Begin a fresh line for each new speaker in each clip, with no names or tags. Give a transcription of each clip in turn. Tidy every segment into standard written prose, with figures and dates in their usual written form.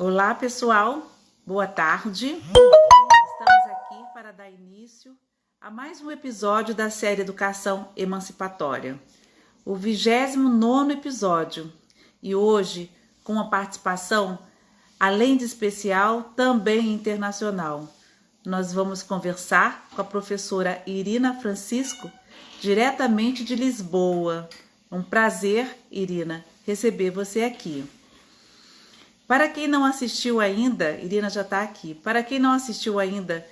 Olá, pessoal. Boa tarde. Estamos aqui para dar início a mais um episódio da série Educação Emancipatória, o 29º episódio. E hoje, com uma participação, além de especial, também internacional. Nós vamos conversar com a professora Irina Francisco, diretamente de Lisboa. Um prazer, Irina, receber você aqui. Para quem não assistiu ainda, Irina já está aqui. Para quem não assistiu ainda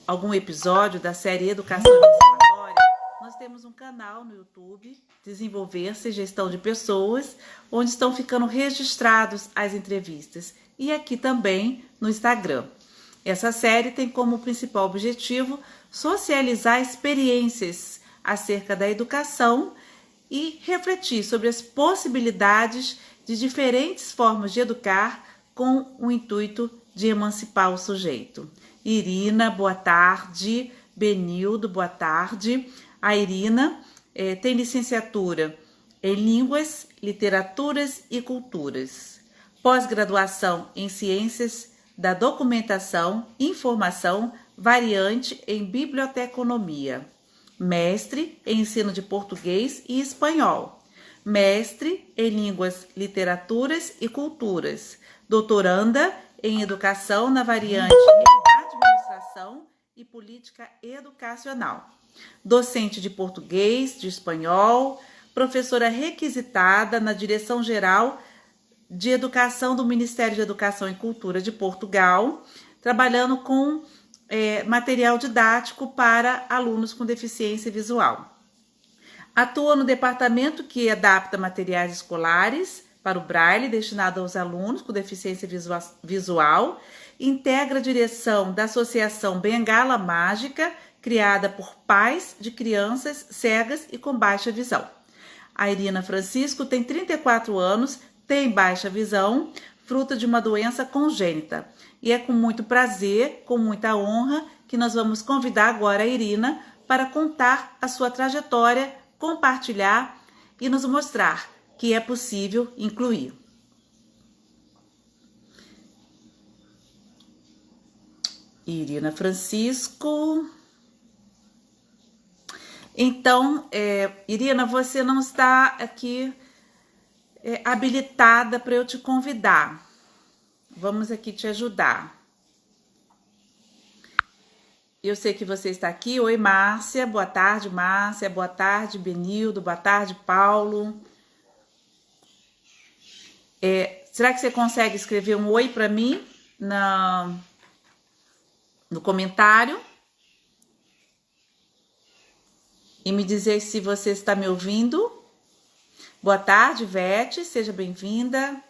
algum episódio da série Educação Emancipatória, nós temos um canal no YouTube, Desenvolver-se Gestão de Pessoas, onde estão ficando registrados as entrevistas. E aqui também no Instagram. Essa série tem como principal objetivo socializar experiências acerca da educação e refletir sobre as possibilidades de diferentes formas de educar com o intuito de emancipar o sujeito. Irina, boa tarde. Benildo, boa tarde. A Irina tem licenciatura em Línguas, Literaturas e Culturas, pós-graduação em Ciências da Documentação, Informação, variante em Biblioteconomia, mestre em Ensino de Português e Espanhol, mestre em Línguas, Literaturas e Culturas, doutoranda em Educação na variante em Administração e Política Educacional, docente de Português, de Espanhol, professora requisitada na Direção-Geral de Educação do Ministério de Educação e Cultura de Portugal, trabalhando com material didático para alunos com deficiência visual. Atua no departamento que adapta materiais escolares para o Braille, destinado aos alunos com deficiência visual, integra a direção da Associação Bengala Mágica, criada por pais de crianças cegas e com baixa visão. A Irina Francisco tem 34 anos, tem baixa visão, fruto de uma doença congênita. E é com muito prazer, com muita honra, que nós vamos convidar agora a Irina para contar a sua trajetória, compartilhar e nos mostrar que é possível incluir. Irina Francisco. Então, Irina, você não está aqui habilitada para eu te convidar. Vamos aqui te ajudar. Eu sei que você está aqui. Oi, Márcia. Boa tarde, Márcia. Boa tarde, Benildo. Boa tarde, Paulo. Será que você consegue escrever um oi para mim no comentário? E me dizer se você está me ouvindo. Boa tarde, Vete. Seja bem-vinda.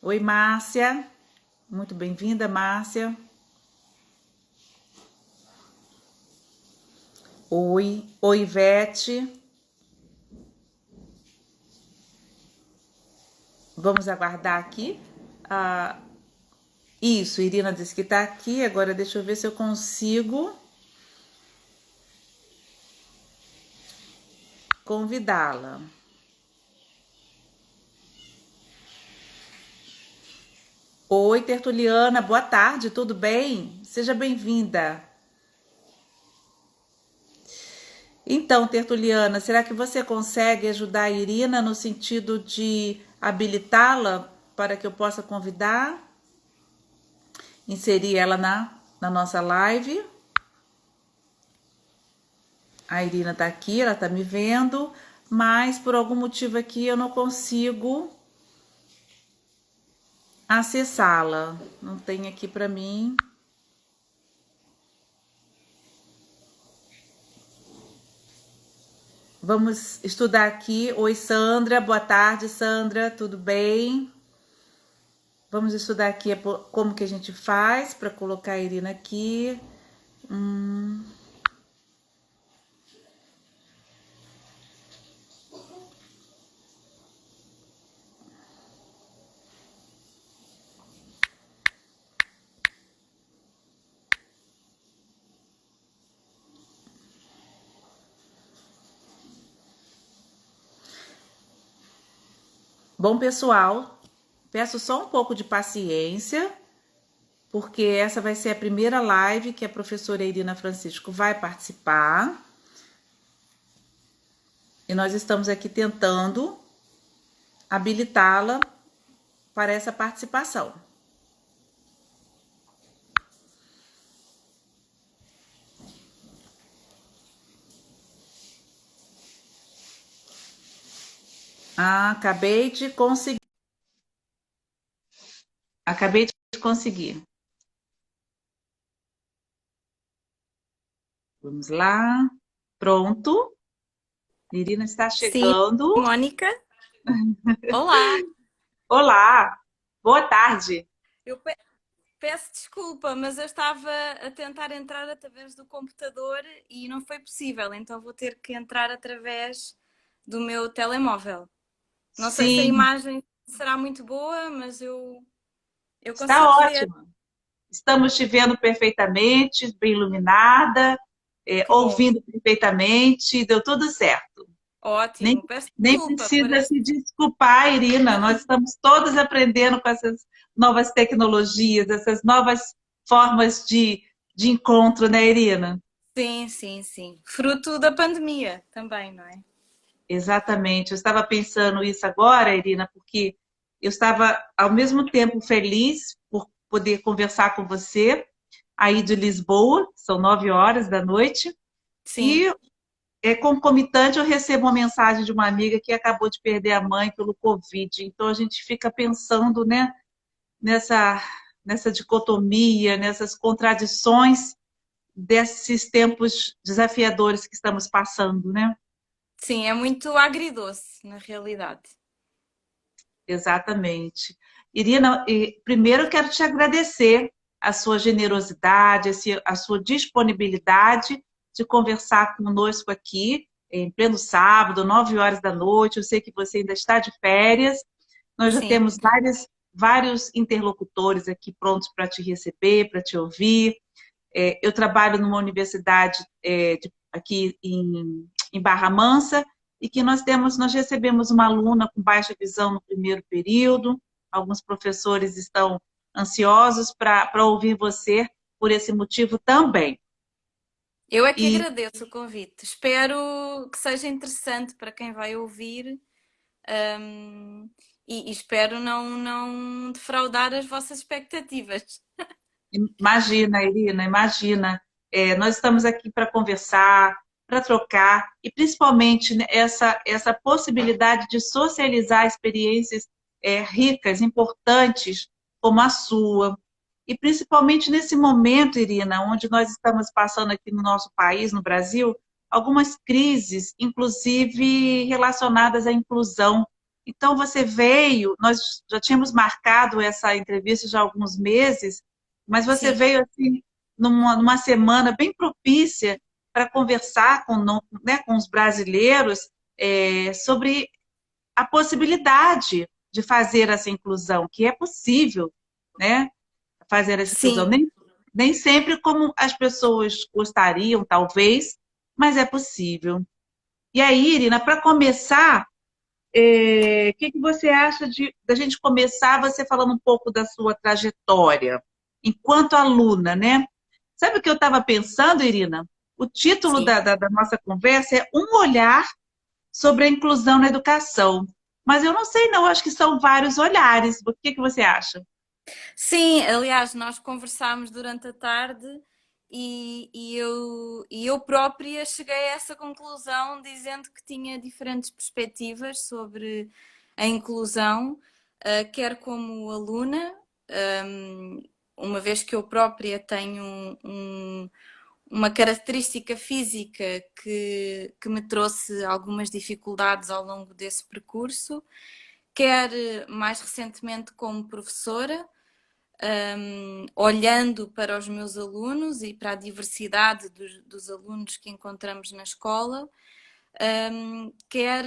Oi, Márcia. Muito bem-vinda, Márcia. Oi, Vete. Vamos aguardar aqui. Isso, Irina disse que está aqui. Agora deixa eu ver se eu consigo convidá-la. Oi, Tertuliana, boa tarde, tudo bem? Seja bem-vinda. Então, Tertuliana, será que você consegue ajudar a Irina no sentido de habilitá-la para que eu possa convidar? Inserir ela na nossa live? A Irina está aqui, ela está me vendo, mas por algum motivo aqui eu não consigo acessá-la. Não tem aqui para mim. Vamos estudar aqui. Oi, Sandra. Boa tarde, Sandra. Tudo bem? Vamos estudar aqui como que a gente faz para colocar a Irina aqui. Bom, pessoal, peço só um pouco de paciência, porque essa vai ser a primeira live que a professora Irina Francisco vai participar. E nós estamos aqui tentando habilitá-la para essa participação. Acabei de conseguir. Acabei de conseguir. Vamos lá. Pronto. Irina está
Sim,
chegando.
Mônica. Olá.
Olá. Boa tarde.
Eu peço desculpa, mas eu estava a tentar entrar através do computador e não foi possível, então vou ter que entrar através do meu telemóvel. Não sei se a
Sim,
imagem será muito boa, mas eu
está
consigo ver.
ótima. Estamos te vendo perfeitamente, bem iluminada,
Que bom.
ouvindo perfeitamente, deu tudo certo. Nem,
Ótimo. Peço
nem
desculpa por
precisa
este.
se desculpar, Irina. Nós estamos todos aprendendo com essas novas tecnologias, essas novas formas de encontro, né, Irina?
Sim, sim, sim. Fruto da pandemia também, não é?
Exatamente. Eu estava pensando isso agora, Irina, porque eu estava ao mesmo tempo feliz por poder conversar com você aí de Lisboa, são 9 horas da noite,
Sim.
e concomitante eu recebo uma mensagem de uma amiga que acabou de perder a mãe pelo Covid. Então a gente fica pensando, né, nessa, nessa dicotomia, nessas contradições desses tempos desafiadores que estamos passando, né?
Sim, é muito agridoce, na realidade.
Exatamente. Irina, primeiro eu quero te agradecer a sua generosidade, a sua disponibilidade de conversar conosco aqui em pleno sábado, 9 horas da noite. Eu sei que você ainda está de férias. Nós já
Sim,
temos vários interlocutores aqui prontos para te receber, para te ouvir. Eu trabalho numa universidade aqui em Barra Mansa e que nós recebemos uma aluna com baixa visão no primeiro período. Alguns professores estão ansiosos para ouvir você por esse motivo também.
eu é que
E
agradeço o convite. Espero que seja interessante para quem vai ouvir, hum, e espero não defraudar as vossas expectativas.
imagina, Irina, imagina. Nós estamos aqui para conversar, para trocar, e principalmente né, essa possibilidade de socializar experiências ricas, importantes, como a sua. E principalmente nesse momento, Irina, onde nós estamos passando aqui no nosso país, no Brasil, algumas crises, inclusive relacionadas à inclusão. Então, você veio, nós já tínhamos marcado essa entrevista já há alguns meses, mas você
Sim,
veio assim numa semana bem propícia para conversar né, com os brasileiros sobre a possibilidade de fazer essa inclusão, que é possível, né? Fazer essa inclusão.
sim.
Nem sempre como as pessoas gostariam, talvez, mas é possível. E aí, Irina, para começar, o que você acha da gente começar você falando um pouco da sua trajetória enquanto aluna, né? Sabe o que eu estava pensando, Irina? O título
Sim.
da nossa conversa é Um Olhar sobre a Inclusão na Educação. Mas eu não sei, não, acho que são vários olhares. O que você acha?
Sim, aliás, nós conversámos durante a tarde e eu própria cheguei a essa conclusão dizendo que tinha diferentes perspectivas sobre a inclusão, quer como aluna, hum, uma vez que eu própria tenho uma característica física que me trouxe algumas dificuldades ao longo desse percurso, quer mais recentemente como professora, olhando para os meus alunos e para a diversidade dos alunos que encontramos na escola, quer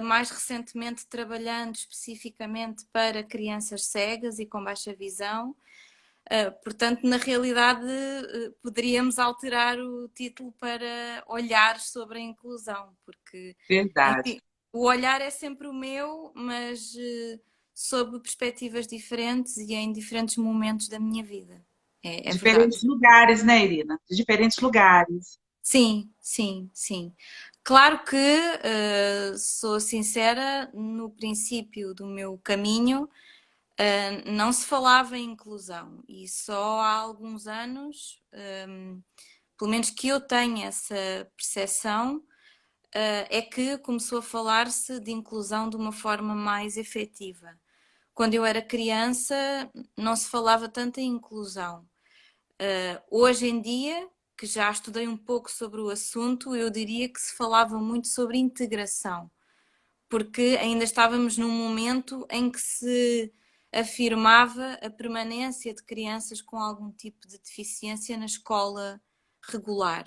mais recentemente trabalhando especificamente para crianças cegas e com baixa visão. Portanto, na realidade, poderíamos alterar o título para Olhar sobre a Inclusão, porque, enfim,
Verdade.
o olhar é sempre o meu, mas sob perspectivas diferentes e em diferentes momentos da minha vida. É verdade.
Diferentes lugares, né, Irina? De diferentes lugares.
Sim, sim, sim. Claro que, sou sincera, no princípio do meu caminho, não se falava em inclusão e só há alguns anos, pelo menos que eu tenha essa percepção, é que começou a falar-se de inclusão de uma forma mais efetiva. Quando eu era criança, não se falava tanto em inclusão. Hoje em dia, que já estudei um pouco sobre o assunto, eu diria que se falava muito sobre integração, porque ainda estávamos num momento em que se afirmava a permanência de crianças com algum tipo de deficiência na escola regular.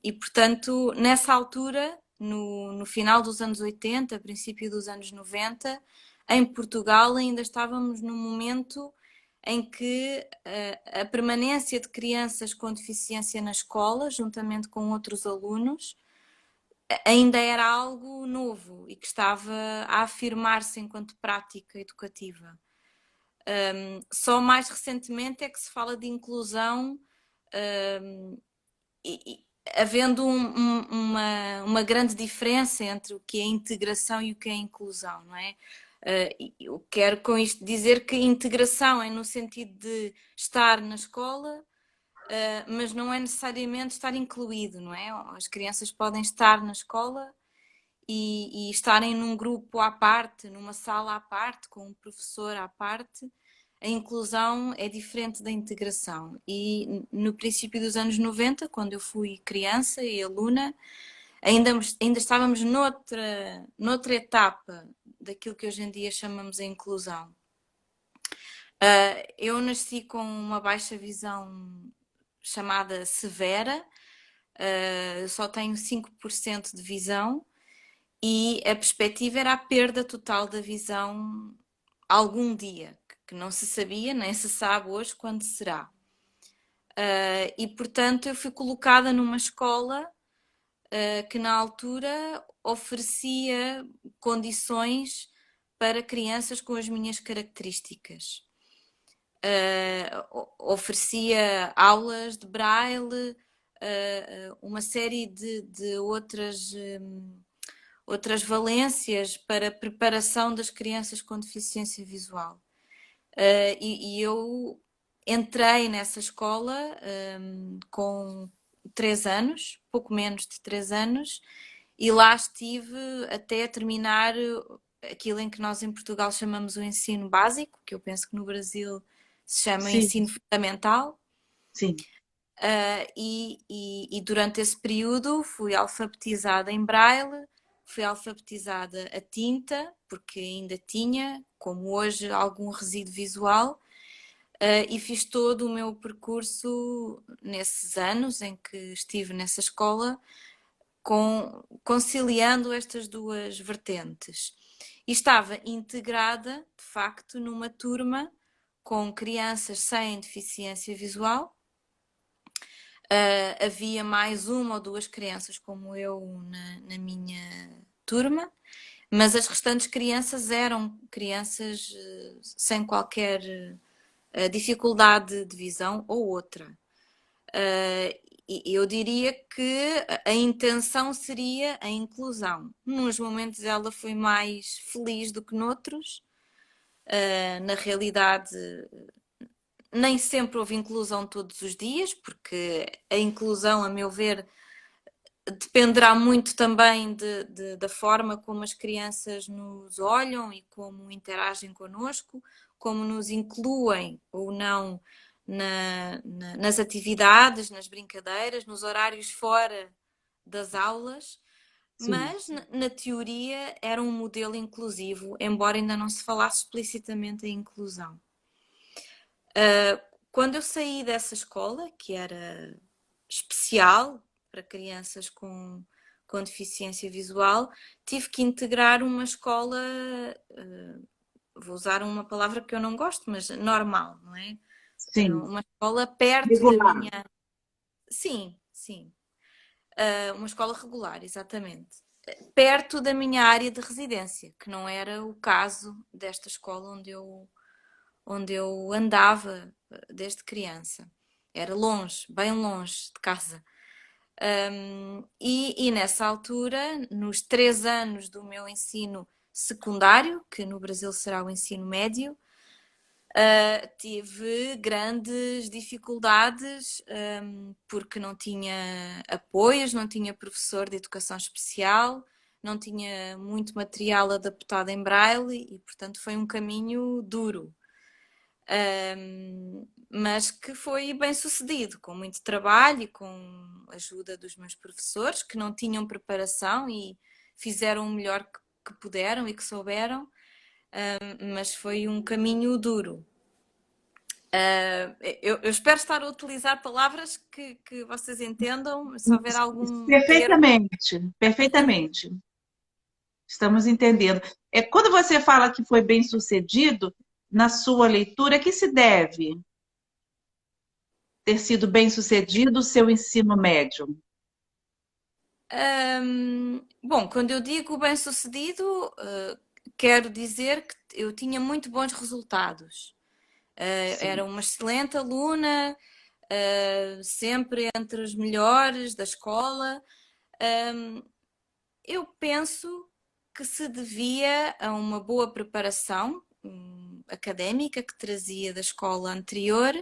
E, portanto, nessa altura, no final dos anos 80, princípio dos anos 90, em Portugal ainda estávamos num momento em que a permanência de crianças com deficiência na escola, juntamente com outros alunos, ainda era algo novo e que estava a afirmar-se enquanto prática educativa. Só mais recentemente é que se fala de inclusão, havendo uma grande diferença entre o que é integração e o que é inclusão, não é? Eu quero com isto dizer que integração é no sentido de estar na escola, mas não é necessariamente estar incluído, não é? As crianças podem estar na escola e estarem num grupo à parte, numa sala à parte, com um professor à parte. A inclusão é diferente da integração. E no princípio dos anos 90, quando eu fui criança e aluna, ainda estávamos noutra etapa daquilo que hoje em dia chamamos a inclusão. Eu nasci com uma baixa visão chamada severa, só tenho 5% de visão e a perspectiva era a perda total da visão algum dia, que não se sabia, nem se sabe hoje quando será. E portanto eu fui colocada numa escola que na altura oferecia condições para crianças com as minhas características. Oferecia aulas de braille, uma série de outras valências para a preparação das crianças com deficiência visual. E eu entrei nessa escola com 3 anos, pouco menos de 3 anos, e lá estive até terminar aquilo em que nós em Portugal chamamos o ensino básico, que eu penso que no Brasil se chama
Sim,
ensino fundamental.
sim.
E durante esse período fui alfabetizada em braille, fui alfabetizada a tinta, porque ainda tinha, como hoje, algum resíduo visual, e fiz todo o meu percurso nesses anos em que estive nessa escola, conciliando estas duas vertentes. E estava integrada, de facto, numa turma com crianças sem deficiência visual. Havia mais uma ou duas crianças como eu na minha turma, mas as restantes crianças eram crianças sem qualquer dificuldade de visão ou outra. E eu diria que a intenção seria a inclusão. Nos momentos ela foi mais feliz do que noutros. Na realidade, nem sempre houve inclusão todos os dias, porque a inclusão, a meu ver, dependerá muito também da forma como as crianças nos olham e como interagem connosco, como nos incluem ou não nas atividades, nas brincadeiras, nos horários fora das aulas.
Sim.
Mas, na teoria, era um modelo inclusivo, embora ainda não se falasse explicitamente em inclusão. Quando eu saí dessa escola, que era especial para crianças com deficiência visual, tive que integrar uma escola, vou usar uma palavra que eu não gosto, mas normal, não é?
Sim.
Uma escola perto da
Regular.
minha. Sim, sim. Uma escola regular, exatamente. perto da minha área de residência, que não era o caso desta escola onde eu andava desde criança. Era longe, bem longe de casa. E nessa altura, nos 3 anos do meu ensino secundário, que no Brasil será o ensino médio, tive grandes dificuldades, porque não tinha apoios, não tinha professor de educação especial, não tinha muito material adaptado em braille e, portanto, foi um caminho duro. Mas que foi bem sucedido, com muito trabalho e com a ajuda dos meus professores, que não tinham preparação e fizeram o melhor que puderam e que souberam, mas foi um caminho duro. Eu espero estar a utilizar palavras que vocês entendam, se houver algum termo.
Perfeitamente, perfeitamente. Estamos entendendo. Quando você fala que foi bem sucedido, na sua leitura, a que se deve ter sido bem sucedido o seu ensino médio?
Bom, quando eu digo bem-sucedido, quero dizer que eu tinha muito bons resultados. Era
Sim,
uma excelente aluna, sempre entre os melhores da escola. Eu penso que se devia a uma boa preparação académica que trazia da escola anterior,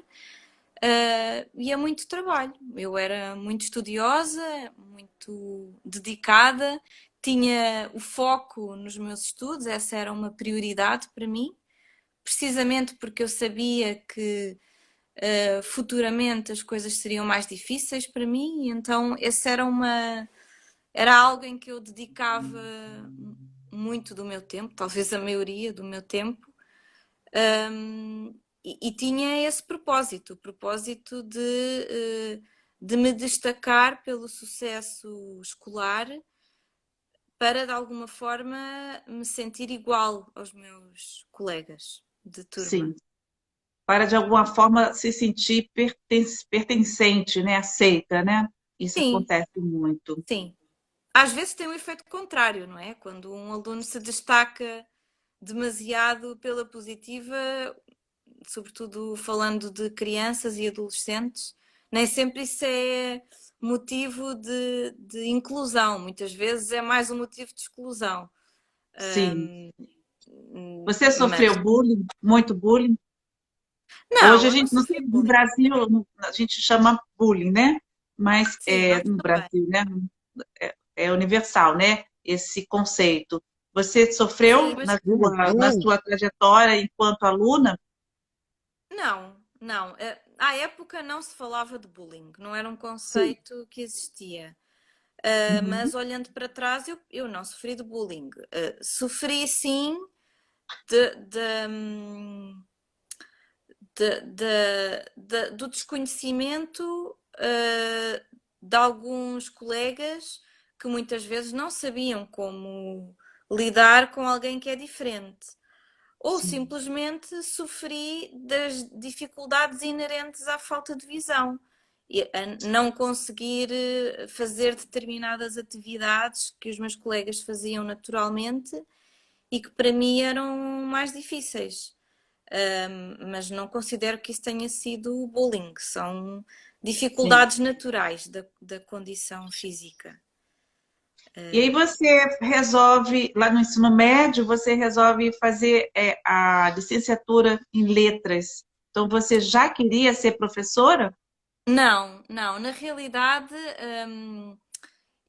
e a muito trabalho. Eu era muito estudiosa, muito dedicada, tinha o foco nos meus estudos, essa era uma prioridade para mim, precisamente porque eu sabia que futuramente as coisas seriam mais difíceis para mim, e então esse era algo em que eu dedicava muito do meu tempo, talvez a maioria do meu tempo, e tinha esse propósito, o propósito de me destacar pelo sucesso escolar para de alguma forma me sentir igual aos meus colegas de turma.
sim. Para de alguma forma se sentir pertencente, né? Aceita, né? Isso
Sim,
acontece muito.
sim. Às vezes tem um efeito contrário, não é? Quando um aluno se destaca demasiado pela positiva, sobretudo falando de crianças e adolescentes, nem sempre isso é motivo de inclusão, muitas vezes é mais um motivo de exclusão.
Sim.
Hum,
Você
mas
sofreu bullying, muito bullying? Hoje
não,
a
eu não
gente, não sei,
sofri
no
bullying.
Brasil, a gente chama bullying, né? Mas
Sim, nós
no
também.
Brasil, né? É universal, né? Esse conceito. Você
Sim,
sofreu
mas
na sua trajetória enquanto aluna?
não, não. À época não se falava de bullying, não era um
Sim.
conceito que existia.
Uhum.
Mas olhando para trás, eu não sofri de bullying. Sofri sim de, de, hum, do desconhecimento de alguns colegas que muitas vezes não sabiam como lidar com alguém que é diferente. Ou
Sim.
simplesmente sofri das dificuldades inerentes à falta de visão e a não conseguir fazer determinadas atividades que os meus colegas faziam naturalmente e que para mim eram mais difíceis. Mas não considero que isso tenha sido bullying, são
Sim.
dificuldades naturais da condição física.
E aí você resolve, lá no ensino médio, você resolve fazer a licenciatura em letras. Então você já queria ser professora?
Não, não, na realidade,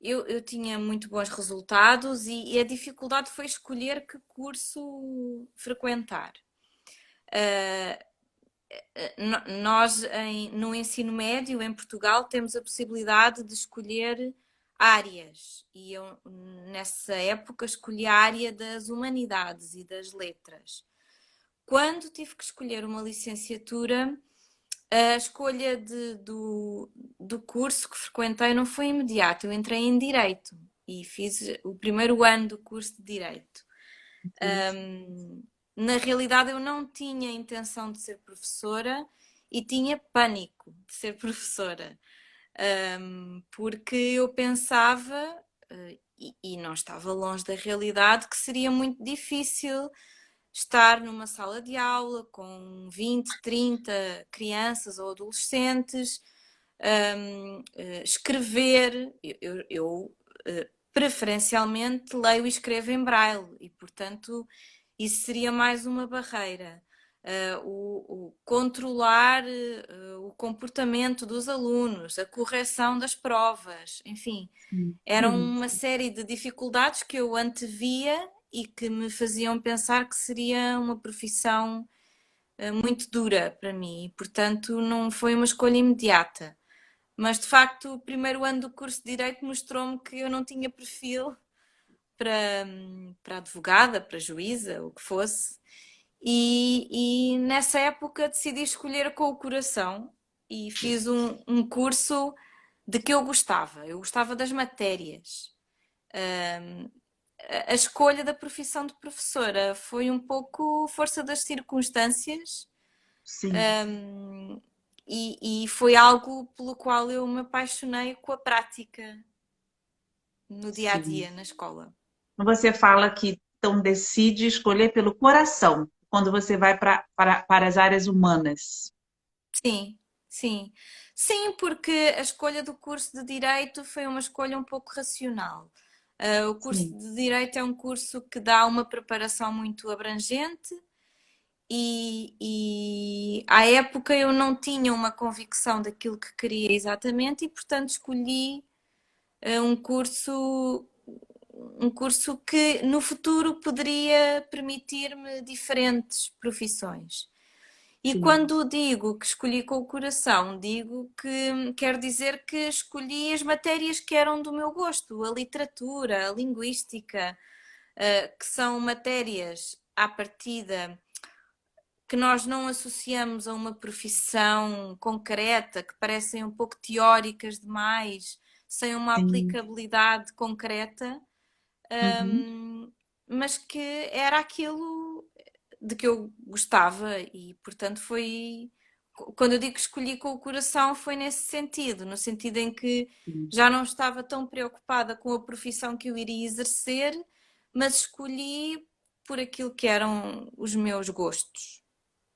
eu tinha muito bons resultados e a dificuldade foi escolher que curso frequentar. Nós, no ensino médio, em Portugal, temos a possibilidade de escolher áreas. E eu, nessa época, escolhi a área das humanidades e das letras. Quando tive que escolher uma licenciatura, a escolha do curso que frequentei não foi imediata. Eu entrei em Direito e fiz o primeiro ano do curso de Direito. Na realidade, eu não tinha intenção de ser professora e tinha pânico de ser professora, porque eu pensava e não estava longe da realidade que seria muito difícil estar numa sala de aula com 20, 30 crianças ou adolescentes, escrever. Preferencialmente leio e escrevo em braille e, portanto, isso seria mais uma barreira. O controlar o comportamento dos alunos, a correção das provas, enfim, eram
Sim,
uma série de dificuldades que eu antevia e que me faziam pensar que seria uma profissão muito dura para mim e, portanto, não foi uma escolha imediata. Mas, de facto, o primeiro ano do curso de Direito mostrou-me que eu não tinha perfil para advogada, para juíza, o que fosse. E nessa época decidi escolher com o coração e fiz um curso de que eu gostava. Eu gostava das matérias. A escolha da profissão de professora foi um pouco força das circunstâncias,
sim,
e foi algo pelo qual eu me apaixonei com a prática no dia a
sim.
dia na escola.
Você fala que então decide escolher pelo coração quando você vai para as áreas humanas.
Sim, sim. Sim, porque a escolha do curso de Direito foi uma escolha um pouco racional. O curso
Sim,
de Direito é um curso que dá uma preparação muito abrangente e à época eu não tinha uma convicção daquilo que queria exatamente e, portanto, escolhi um curso que no futuro poderia permitir-me diferentes profissões. E
sim,
quando digo que escolhi com o coração, digo que quer dizer que escolhi as matérias que eram do meu gosto, a literatura, a linguística, que são matérias à partida que nós não associamos a uma profissão concreta, que parecem um pouco teóricas demais, sem uma
sim.
aplicabilidade concreta,
Uhum.
mas que era aquilo de que eu gostava e, portanto, foi. Quando eu digo que escolhi com o coração, foi nesse sentido, no sentido em que
Sim.
já não estava tão preocupada com a profissão que eu iria exercer, mas escolhi por aquilo que eram os meus gostos.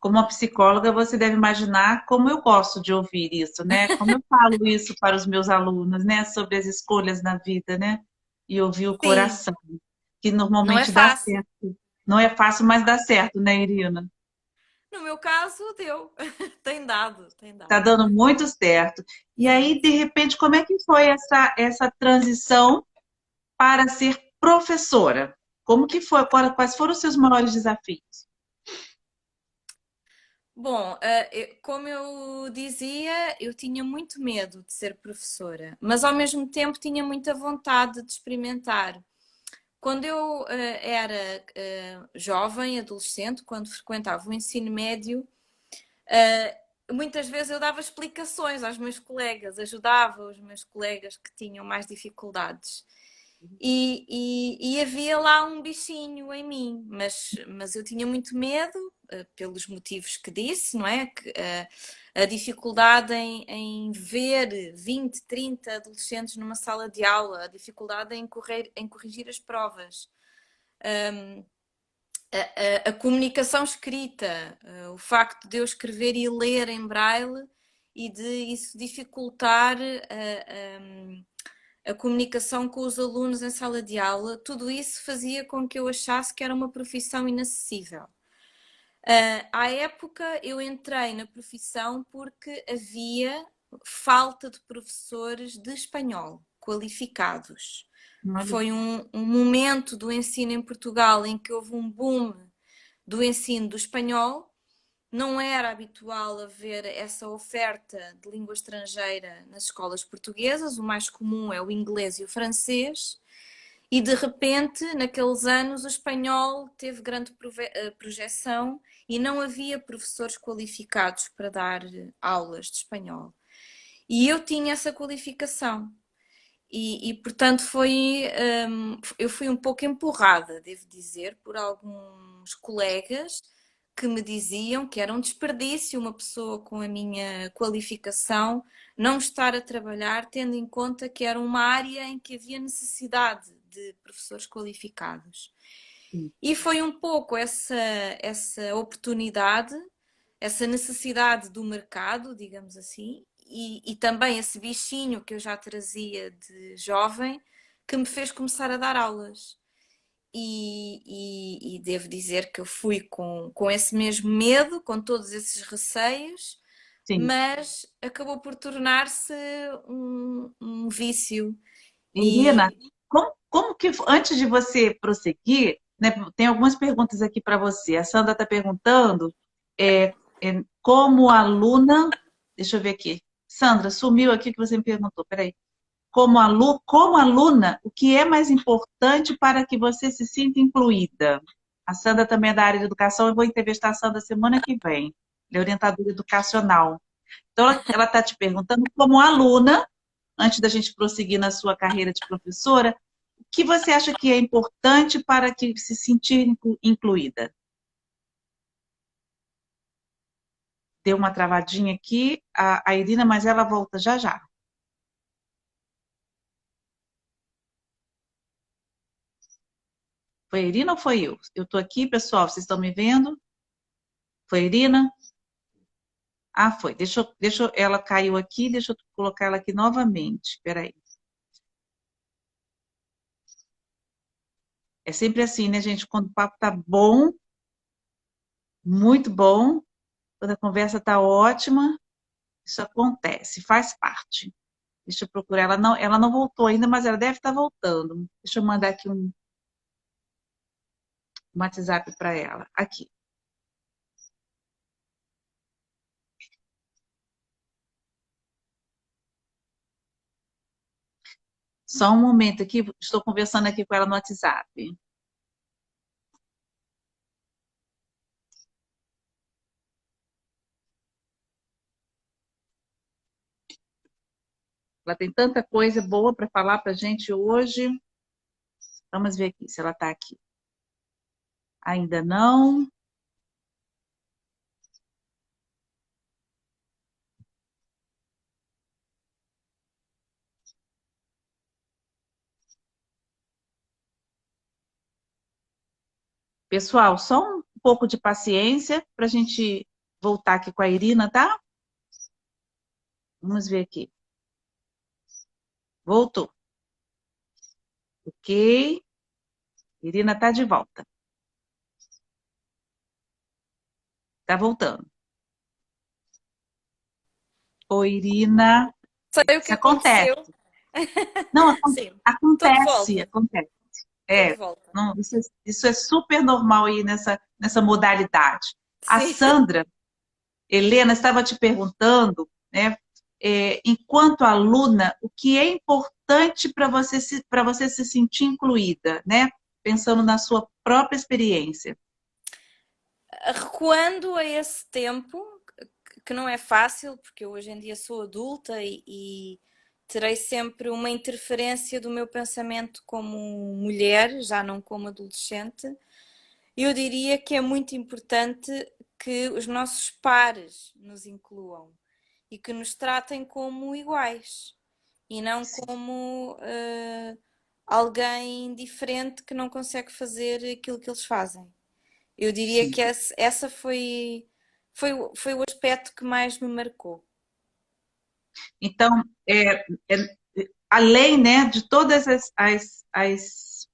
Como uma psicóloga, você deve imaginar como eu gosto de ouvir isso, né? Como eu falo isso para os meus alunos, né? Sobre as escolhas na vida, né? E ouvir o
Sim,
coração, que
não é
normalmente dá
fácil.
certo. Não é fácil, mas dá certo, né, Irina?
No meu caso, deu. Tem dado, tem
Tá
dado.
dando muito certo. E
Sim,
aí, de
sim.
repente, como é que foi essa transição para ser professora? Como que foi? Quais foram os seus maiores desafios?
Bom, como eu dizia, eu tinha muito medo de ser professora, mas ao mesmo tempo tinha muita vontade de experimentar. Quando eu era jovem, adolescente, quando frequentava o ensino médio, muitas vezes eu dava explicações aos meus colegas, ajudava os meus colegas que tinham mais dificuldades. E havia lá um bichinho em mim, mas eu tinha muito medo, pelos motivos que disse, não é? Que, a dificuldade em ver 20, 30 adolescentes numa sala de aula, a dificuldade em corrigir as provas, a comunicação escrita, o facto de eu escrever e ler em braille e de isso dificultar a comunicação com os alunos em sala de aula, tudo isso fazia com que eu achasse que era uma profissão inacessível. À época, eu entrei na profissão porque havia falta de professores de espanhol qualificados.
Olha,
Foi um momento do ensino em Portugal em que houve um boom do ensino do espanhol. Não era habitual haver essa oferta de língua estrangeira nas escolas portuguesas, o mais comum é o inglês e o francês, e de repente, naqueles anos, o espanhol teve grande projeção e não havia professores qualificados para dar aulas de espanhol. E eu tinha essa qualificação. Portanto, eu fui um pouco empurrada, devo dizer, por alguns colegas que me diziam que era um desperdício uma pessoa com a minha qualificação não estar a trabalhar, tendo em conta que era uma área em que havia necessidade de professores qualificados. E foi um pouco essa oportunidade, essa necessidade do mercado, digamos assim, e também esse bichinho que eu já trazia de jovem, que me fez começar a dar aulas. E devo dizer que eu fui com esse mesmo medo, com todos esses receios,
Sim.
mas acabou por tornar-se um vício.
Irina,
E
como que, antes de você prosseguir, né, tem algumas perguntas aqui para você. A Sandra está perguntando como aluna, deixa eu ver aqui. Sandra, sumiu aqui que você me perguntou, peraí. Como aluna, o que é mais importante para que você se sinta incluída? A Sandra também é da área de educação, eu vou entrevistar a Sandra semana que vem. Ela é orientadora educacional. Então, ela está te perguntando, como aluna, antes da gente prosseguir na sua carreira de professora, o que você acha que é importante para que se sentir incluída? Deu uma travadinha aqui, a Irina, mas ela volta já já. Foi a Irina ou foi eu? Eu estou aqui, pessoal, vocês estão me vendo? Foi a Irina? Ah, foi. Ela caiu aqui, deixa eu colocar ela aqui novamente. Espera aí. É sempre assim, né, gente? Quando o papo tá bom, muito bom, quando a conversa tá ótima, isso acontece, faz parte. Deixa eu procurar. Ela não voltou ainda, mas ela deve estar voltando. Deixa eu mandar aqui um WhatsApp para ela. Aqui. Só um momento aqui, estou conversando aqui com ela no WhatsApp. Ela tem tanta coisa boa para falar para a gente hoje. Vamos ver aqui se ela está aqui. Ainda não. Pessoal, só um pouco de paciência para a gente voltar aqui com a Irina, tá? Vamos ver aqui. Voltou. Ok. Irina está de volta. Está voltando. Oi, Irina.
sei o
Isso
que
acontece.
aconteceu.
Não,
Sim, estou de
acontece,
volta.
acontece.
Estou de
É,
volta.
não, isso é super normal aí nessa modalidade. A
Sim.
Sandra, Helena, estava te perguntando, né, enquanto aluna, o que é importante para você se sentir incluída, né? Pensando na sua própria experiência.
Recuando a esse tempo, que não é fácil, porque eu hoje em dia sou adulta e terei sempre uma interferência do meu pensamento como mulher, já não como adolescente. Eu diria que é muito importante que os nossos pares nos incluam e que nos tratem como iguais e não como alguém diferente que não consegue fazer aquilo que eles fazem. Eu diria
Sim.
que essa foi o aspecto que mais me marcou.
Então, além, né, de todas as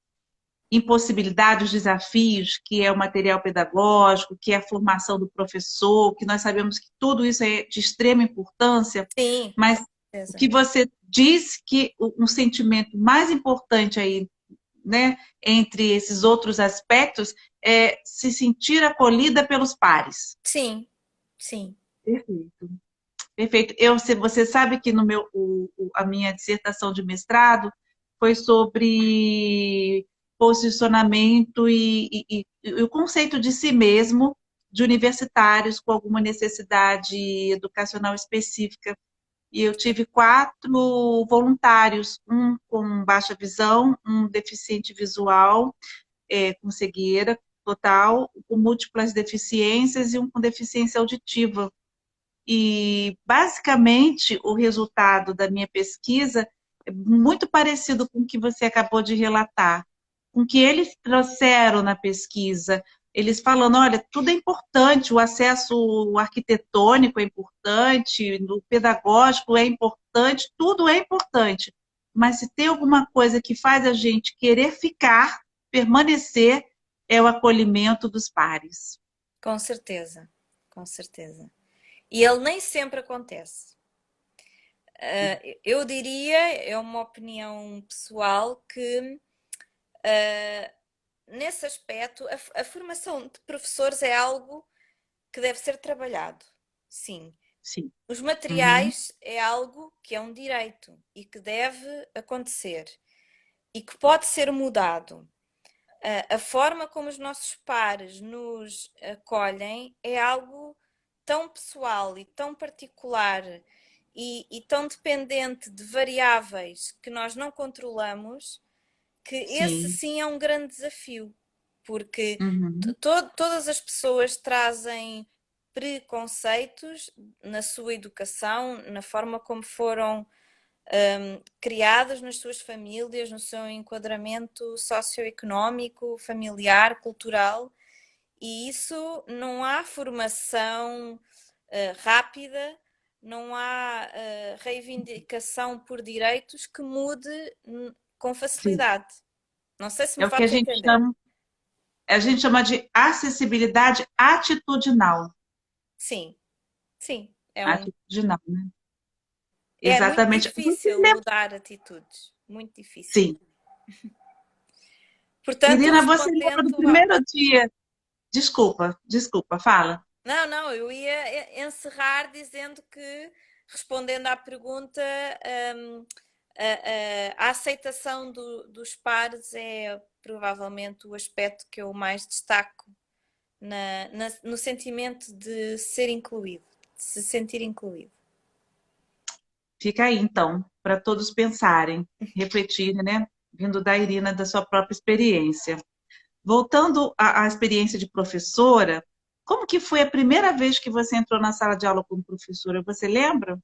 impossibilidades, desafios, que é o material pedagógico, que é a formação do professor, que nós sabemos que tudo isso é de extrema importância,
Sim,
mas
com
o
certeza.
que você diz que um sentimento mais importante aí, né, entre esses outros aspectos, é se sentir acolhida pelos pares.
Sim, sim.
Perfeito. Perfeito. Você sabe que no a minha dissertação de mestrado foi sobre posicionamento e o conceito de si mesmo de universitários com alguma necessidade educacional específica. E eu tive 4 voluntários, um com baixa visão, um deficiente visual, com cegueira, total, com múltiplas deficiências e um com deficiência auditiva. E, basicamente, o resultado da minha pesquisa é muito parecido com o que você acabou de relatar, com o que eles trouxeram na pesquisa. Eles falando, olha, tudo é importante, o acesso arquitetônico é importante, o pedagógico é importante, tudo é importante. Mas se tem alguma coisa que faz a gente querer ficar, permanecer, é o acolhimento dos pares.
Com certeza, com certeza. E ele nem sempre acontece. Eu diria, é uma opinião pessoal, que nesse aspecto a formação de professores é algo que deve ser trabalhado, sim.
Sim.
Os
Uhum.
materiais é algo que é um direito e que deve acontecer e que pode ser mudado. A forma como os nossos pares nos acolhem é algo tão pessoal e tão particular e tão dependente de variáveis que nós não controlamos, que esse
Sim.
sim é um grande desafio, porque
Uhum.
todas as pessoas trazem preconceitos na sua educação, na forma como foram criadas nas suas famílias, no seu enquadramento socioeconómico, familiar, cultural, e isso não há formação rápida, não há reivindicação por direitos que mude com
Sim.
facilidade. Não sei se me
É o que
faço entender.
a gente chama de acessibilidade atitudinal.
Sim, sim,
Atitudinal, né?
é muito
Exatamente. Você
difícil
lembra?
mudar atitudes, muito difícil.
Sim.
Portanto,
Irina, você lembra do
respondendo
primeiro dia? Desculpa, fala.
Não, não, eu ia encerrar dizendo que, respondendo à pergunta, hum, a aceitação dos pares é provavelmente o aspecto que eu mais destaco no sentimento de ser incluído, de se sentir incluído.
Fica aí, então, para todos pensarem, refletirem, né? Vindo da Irina, da sua própria experiência. Voltando à experiência de professora, como que foi a primeira vez que você entrou na sala de aula como professora? Você lembra?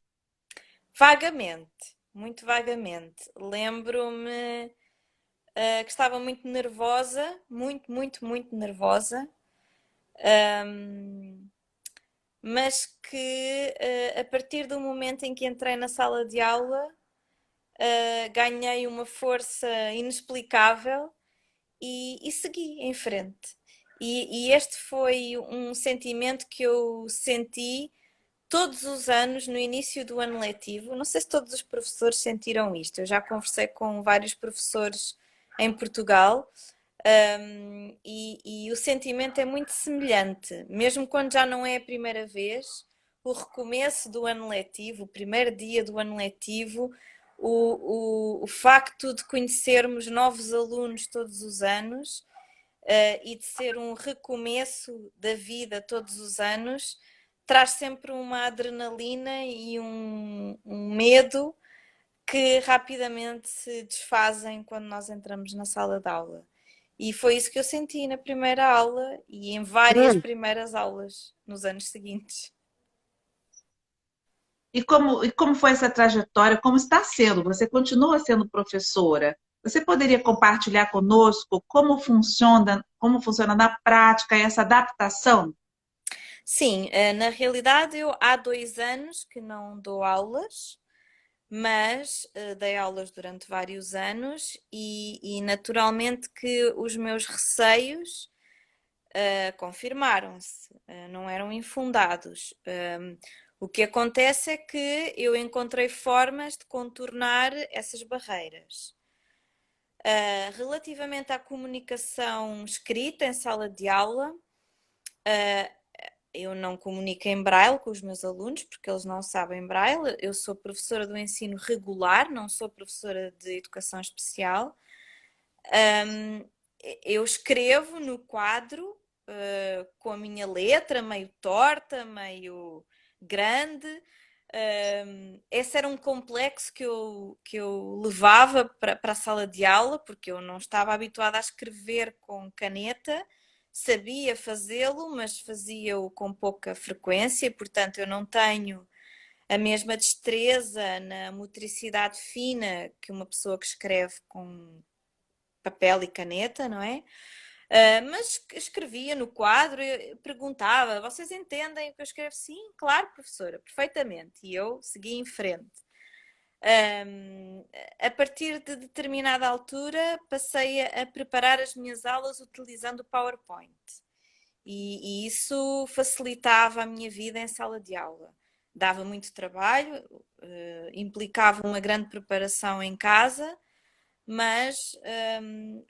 Vagamente, muito vagamente. Lembro-me, que estava muito nervosa, muito, muito, muito nervosa. Hum, mas que a partir do momento em que entrei na sala de aula, ganhei uma força inexplicável e segui em frente. E este foi um sentimento que eu senti todos os anos no início do ano letivo. Não sei se todos os professores sentiram isto. Eu já conversei com vários professores em Portugal. E o sentimento é muito semelhante, mesmo quando já não é a primeira vez, o recomeço do ano letivo, o primeiro dia do ano letivo, o facto de conhecermos novos alunos todos os anos, e de ser um recomeço da vida todos os anos, traz sempre uma adrenalina e um medo que rapidamente se desfazem quando nós entramos na sala de aula. E foi isso que eu senti na primeira aula e em várias primeiras aulas nos anos seguintes.
E como foi essa trajetória? Como está sendo? Você continua sendo professora? Você poderia compartilhar conosco como funciona na prática essa adaptação?
Sim, na realidade eu há 2 anos que não dou aulas, mas dei aulas durante vários anos e naturalmente que os meus receios confirmaram-se, não eram infundados. O que acontece é que eu encontrei formas de contornar essas barreiras. Relativamente à comunicação escrita em sala de aula, eu não comunico em braille com os meus alunos porque eles não sabem braille. Eu sou professora do ensino regular, não sou professora de educação especial. Eu escrevo no quadro com a minha letra meio torta, meio grande. Esse era um complexo que eu levava para a sala de aula, porque eu não estava habituada a escrever com caneta, sabia fazê-lo, mas fazia-o com pouca frequência, portanto, eu não tenho a mesma destreza na motricidade fina que uma pessoa que escreve com papel e caneta, não é? Mas escrevia no quadro, perguntava: vocês entendem o que eu escrevo? Sim, claro, professora, perfeitamente. E eu segui em frente. A partir de determinada altura, passei a preparar as minhas aulas utilizando o PowerPoint. E isso facilitava a minha vida em sala de aula. Dava muito trabalho, implicava uma grande preparação em casa, mas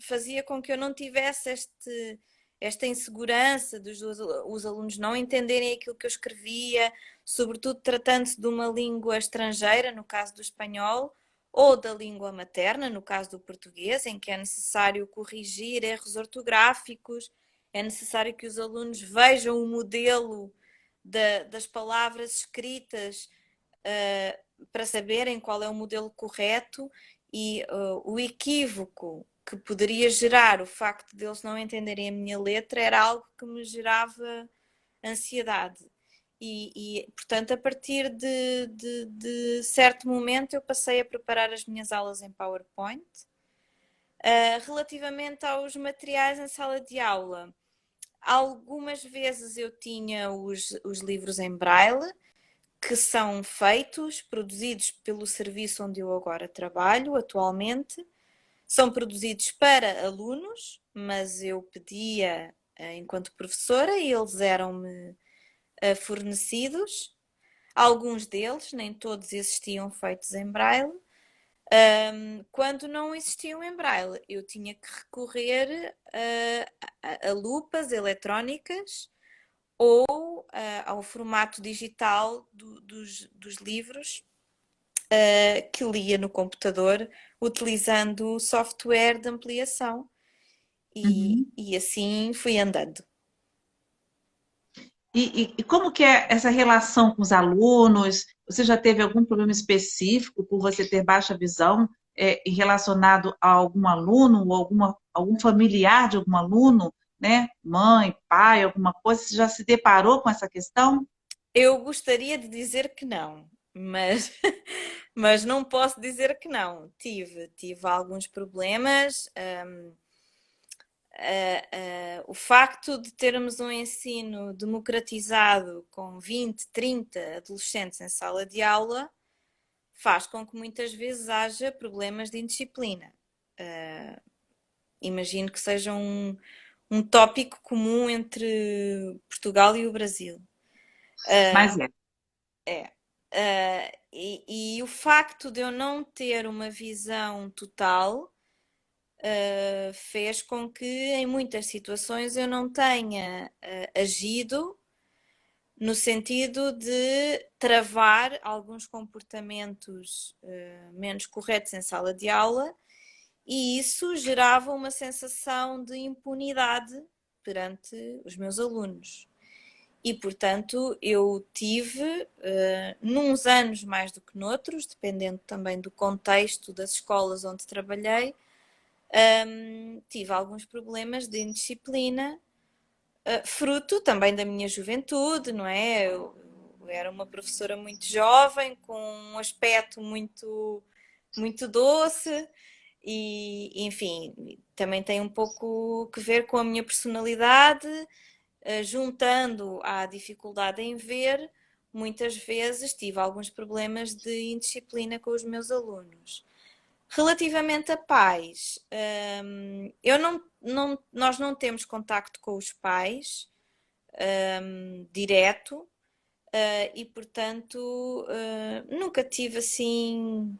fazia com que eu não tivesse esta insegurança dos os alunos não entenderem aquilo que eu escrevia, sobretudo tratando-se de uma língua estrangeira, no caso do espanhol, ou da língua materna, no caso do português, em que é necessário corrigir erros ortográficos, é necessário que os alunos vejam o modelo das palavras escritas para saberem qual é o modelo correto e o equívoco que poderia gerar o facto de eles não entenderem a minha letra era algo que me gerava ansiedade. Portanto, a partir de certo momento, eu passei a preparar as minhas aulas em PowerPoint. Relativamente aos materiais em sala de aula, algumas vezes eu tinha os livros em braille, que são feitos, produzidos pelo serviço onde eu agora trabalho atualmente. São produzidos para alunos, mas eu pedia enquanto professora e eles eram-me fornecidos. Alguns deles, nem todos existiam feitos em braille. Quando não existiam em braille, eu tinha que recorrer a lupas eletrónicas ou ao formato digital dos livros que lia no computador utilizando software de ampliação
Uhum.
e assim fui andando.
E como que é essa relação com os alunos? Você já teve algum problema específico por você ter baixa visão, em relacionado a algum aluno ou algum familiar de algum aluno, né? Mãe, pai, alguma coisa? Você já se deparou com essa questão?
Eu gostaria de dizer que não, mas, mas não posso dizer que não. Tive alguns problemas. O facto de termos um ensino democratizado com 20, 30 adolescentes em sala de aula faz com que muitas vezes haja problemas de indisciplina. Imagino que seja um tópico comum entre Portugal e o Brasil.
Mas é.
E o facto de eu não ter uma visão total fez com que em muitas situações eu não tenha agido no sentido de travar alguns comportamentos menos corretos em sala de aula, e isso gerava uma sensação de impunidade perante os meus alunos. E, portanto, eu tive, nuns anos mais do que noutros, dependendo também do contexto das escolas onde trabalhei, tive alguns problemas de indisciplina, fruto também da minha juventude, não é? Eu era uma professora muito jovem, com um aspecto muito doce e, enfim, também tem um pouco que ver com a minha personalidade, juntando à dificuldade em ver, muitas vezes tive alguns problemas de indisciplina com os meus alunos. Relativamente a pais, nós não temos contacto com os pais direto e, portanto, nunca tive assim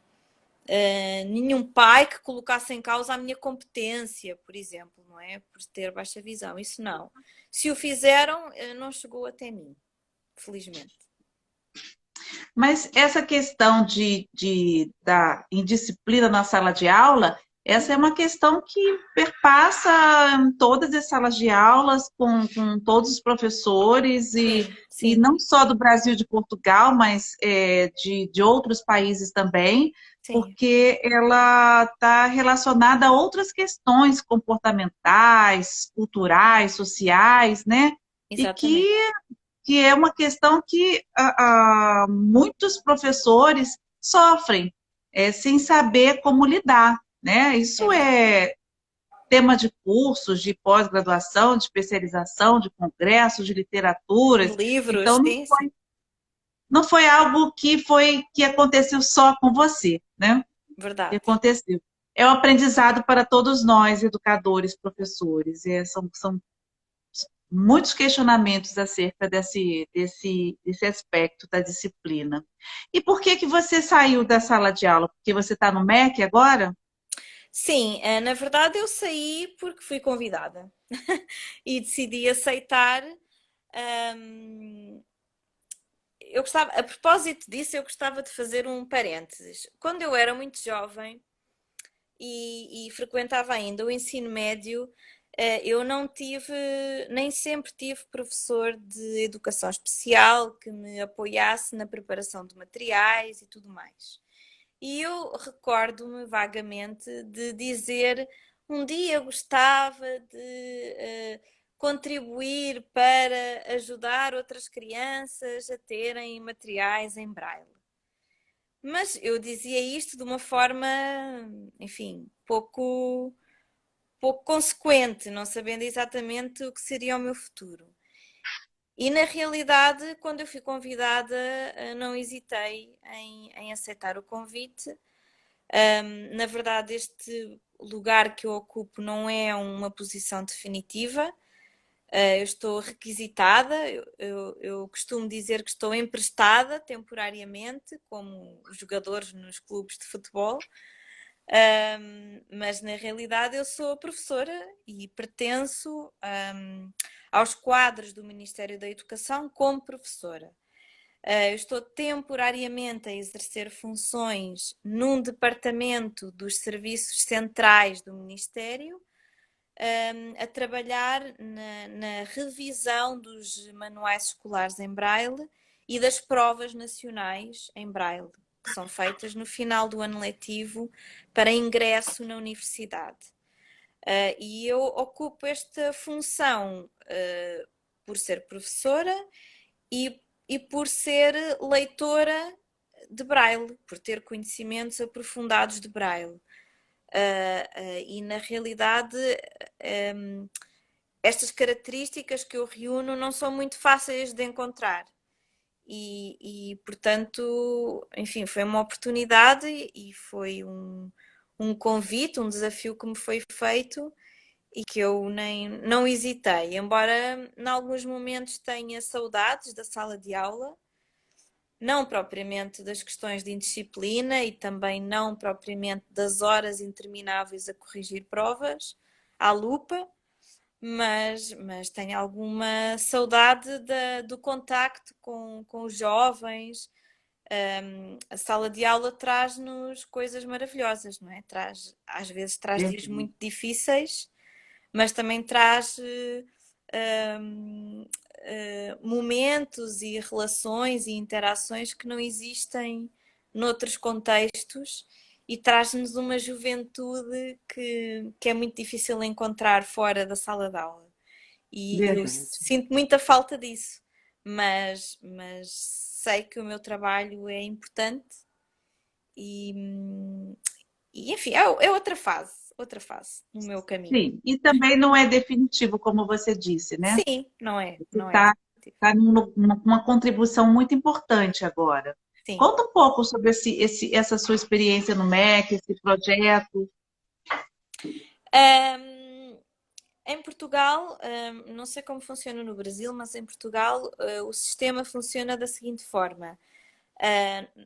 nenhum pai que colocasse em causa a minha competência, por exemplo, não é? Por ter baixa visão, isso não. Se o fizeram, não chegou até mim, felizmente.
Mas essa questão da indisciplina na sala de aula Essa é uma questão que perpassa em todas as salas de aulas, com todos os professores,
Sim,
e
sim,
não só do Brasil e de Portugal, mas de outros países também,
sim,
porque ela está relacionada a outras questões comportamentais, culturais, sociais, né? E
exatamente.
que é uma questão que muitos professores sofrem, sem saber como lidar, né?
É
Isso
verdade.
é tema de cursos, de pós-graduação, de especialização, de congressos, de
De
literaturas.
livros,
Então,
sim, sim,
não foi algo que aconteceu só com você, né? Que
verdade.
aconteceu. É um aprendizado para todos nós, educadores, professores. São muitos questionamentos acerca desse aspecto da disciplina. E por que que você saiu da sala de aula? Porque você está no MEC agora?
Sim, na verdade eu saí porque fui convidada e decidi aceitar. hum, eu gostava, a propósito disso, eu gostava de fazer um parênteses. Quando eu era muito jovem e frequentava ainda o ensino médio, eu não tive, nem sempre tive professor de educação especial que me apoiasse na preparação de materiais e tudo mais. E eu recordo-me vagamente de dizer um dia gostava de contribuir para ajudar outras crianças a terem materiais em braille. Mas eu dizia isto de uma forma, enfim, pouco consequente, não sabendo exatamente o que seria o meu futuro. E na realidade, quando eu fui convidada, não hesitei em aceitar o convite. Na verdade, este lugar que eu ocupo não é uma posição definitiva. Eu estou requisitada, eu costumo dizer que estou emprestada temporariamente, como os jogadores nos clubes de futebol, mas na realidade eu sou professora e pertenço aos quadros do Ministério da Educação como professora. Eu estou temporariamente a exercer funções num departamento dos serviços centrais do Ministério, a trabalhar na revisão dos manuais escolares em Braille e das provas nacionais em Braille, que são feitas no final do ano letivo para ingresso na universidade. E eu ocupo esta função por ser professora e por ser leitora de Braille, por ter conhecimentos aprofundados de Braille. E na realidade, estas características que eu reúno não são muito fáceis de encontrar. Portanto, enfim, foi uma oportunidade e foi um convite, um desafio que me foi feito e que eu nem não hesitei, embora em alguns momentos tenha saudades da sala de aula, não propriamente das questões de indisciplina e também não propriamente das horas intermináveis a corrigir provas à lupa, mas tenho alguma saudade do contacto com os jovens. A sala de aula traz-nos coisas maravilhosas, não é? Às vezes traz dias muito difíceis, mas também traz momentos e relações e interações que não existem noutros contextos e traz-nos uma juventude que é muito difícil encontrar fora da sala de aula. E eu
Verdade.
sinto muita falta disso, mas sei que o meu trabalho é importante e, e enfim, é outra fase no meu caminho.
Sim, e também não é definitivo, como você disse, né?
Sim,
Você
não é
está
definitivo.
numa contribuição muito importante agora.
Sim.
Conta um pouco sobre essa sua experiência no MEC, esse projeto.
Ahm, Em Portugal, não sei como funciona no Brasil, mas em Portugal, o sistema funciona da seguinte forma.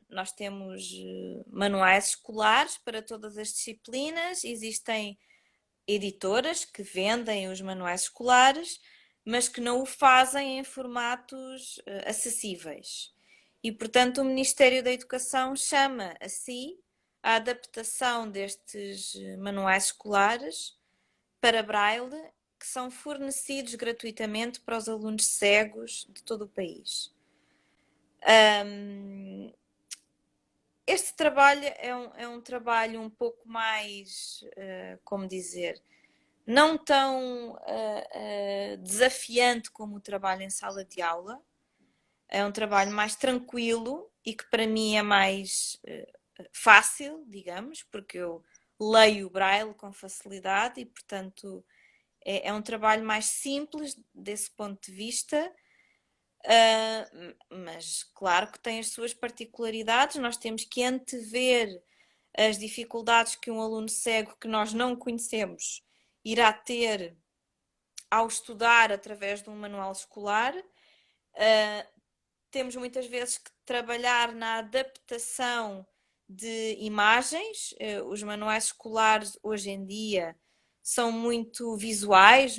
Nós temos manuais escolares para todas as disciplinas, existem editoras que vendem os manuais escolares, mas que não o fazem em formatos acessíveis. E, portanto, o Ministério da Educação chama a si a adaptação destes manuais escolares para Braille, que são fornecidos gratuitamente para os alunos cegos de todo o país. Este trabalho é um trabalho um pouco mais, como dizer, não tão desafiante como o trabalho em sala de aula. É um trabalho mais tranquilo e que para mim é mais fácil, digamos, porque eu leio o Braille com facilidade e, portanto, é um trabalho mais simples desse ponto de vista, mas claro que tem as suas particularidades. Nós temos que antever as dificuldades que um aluno cego que nós não conhecemos irá ter ao estudar através de um manual escolar. Temos muitas vezes que trabalhar na adaptação de imagens. Os manuais escolares hoje em dia são muito visuais,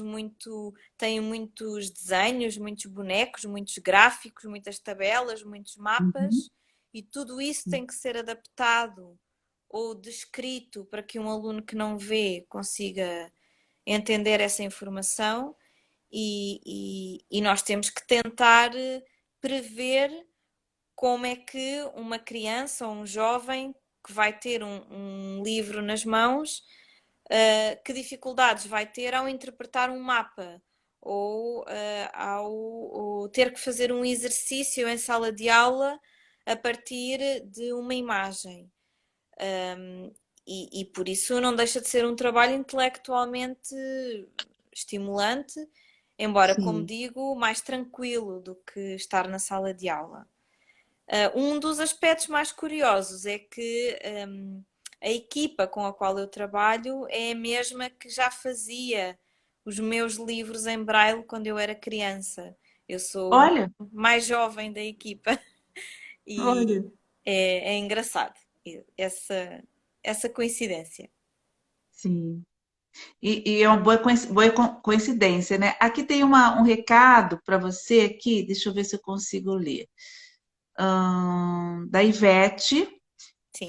têm muitos desenhos, muitos bonecos, muitos gráficos, muitas tabelas, muitos
Uhum.
mapas, e tudo isso tem que ser adaptado ou descrito para que um aluno que não vê consiga entender essa informação, e nós temos que tentar prever como é que uma criança ou um jovem que vai ter um livro nas mãos, que dificuldades vai ter ao interpretar um mapa ou ao ter que fazer um exercício em sala de aula a partir de uma imagem. E por isso não deixa de ser um trabalho intelectualmente estimulante, embora, como
Sim.
digo, mais tranquilo do que estar na sala de aula. Um dos aspectos mais curiosos é que a equipa com a qual eu trabalho é a mesma que já fazia os meus livros em Braille quando eu era criança. Eu sou
Olha,
mais jovem da equipa
olha.
e é engraçado essa coincidência.
Sim. E é uma boa coincidência, né? Aqui tem um recado para você aqui, deixa eu ver se eu consigo ler. Da Ivete.
Sim,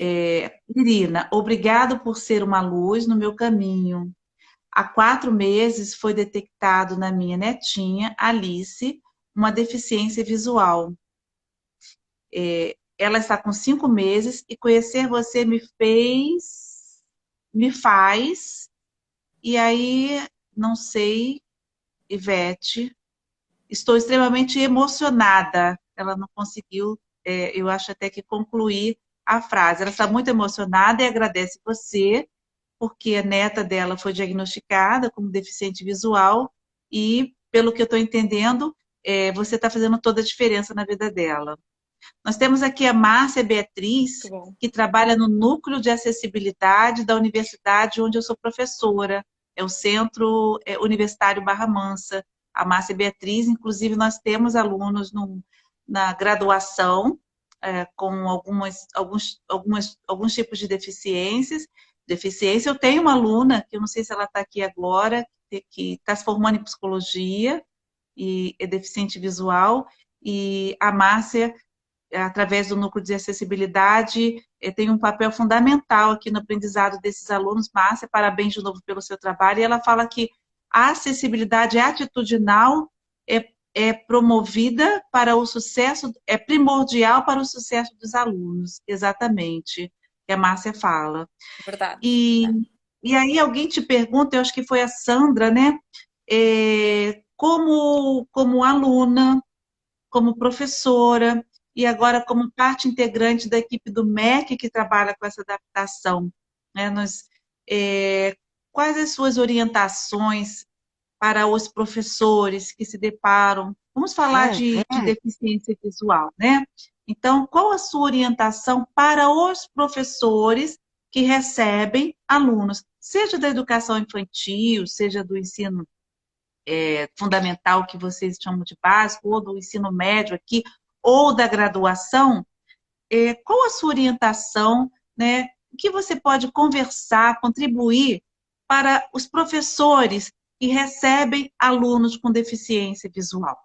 Irina, obrigado por ser uma luz no meu caminho. Há 4 meses foi detectado na minha netinha, Alice, uma deficiência visual. Ela está com 5 meses e conhecer você me faz, e aí, não sei, Ivete, estou extremamente emocionada. Ela não conseguiu, eu acho até que concluir a frase. Ela está muito emocionada e agradece você, porque a neta dela foi diagnosticada como deficiente visual e, pelo que eu estou entendendo, você está fazendo toda a diferença na vida dela. Nós temos aqui a Márcia
muito
Beatriz,
bom.
que trabalha no Núcleo de Acessibilidade da universidade onde eu sou professora. É o Centro Universitário Barra Mansa. A Márcia Beatriz, inclusive, nós temos alunos na graduação com alguns tipos de deficiências. Deficiência. Eu tenho uma aluna, que eu não sei se ela está aqui agora, que está se formando em psicologia e é deficiente visual, e a Márcia, através do núcleo de acessibilidade, tem um papel fundamental aqui no aprendizado desses alunos. Márcia, parabéns de novo pelo seu trabalho. E ela fala que a acessibilidade atitudinal é promovida para o sucesso, é primordial para o sucesso dos alunos, exatamente, que a Márcia fala.
Verdade.
E aí alguém te pergunta, eu acho que foi a Sandra, né? Como aluna, como professora e agora como parte integrante da equipe do MEC que trabalha com essa adaptação, né? Quais as suas orientações para os professores que se deparam? Vamos falar de deficiência visual, né? Então, qual a sua orientação para os professores que recebem alunos, seja da educação infantil, seja do ensino fundamental, que vocês chamam de básico, ou do ensino médio aqui, ou da graduação? Qual a sua orientação, né? O que você pode conversar, contribuir para os professores que recebem alunos com deficiência visual?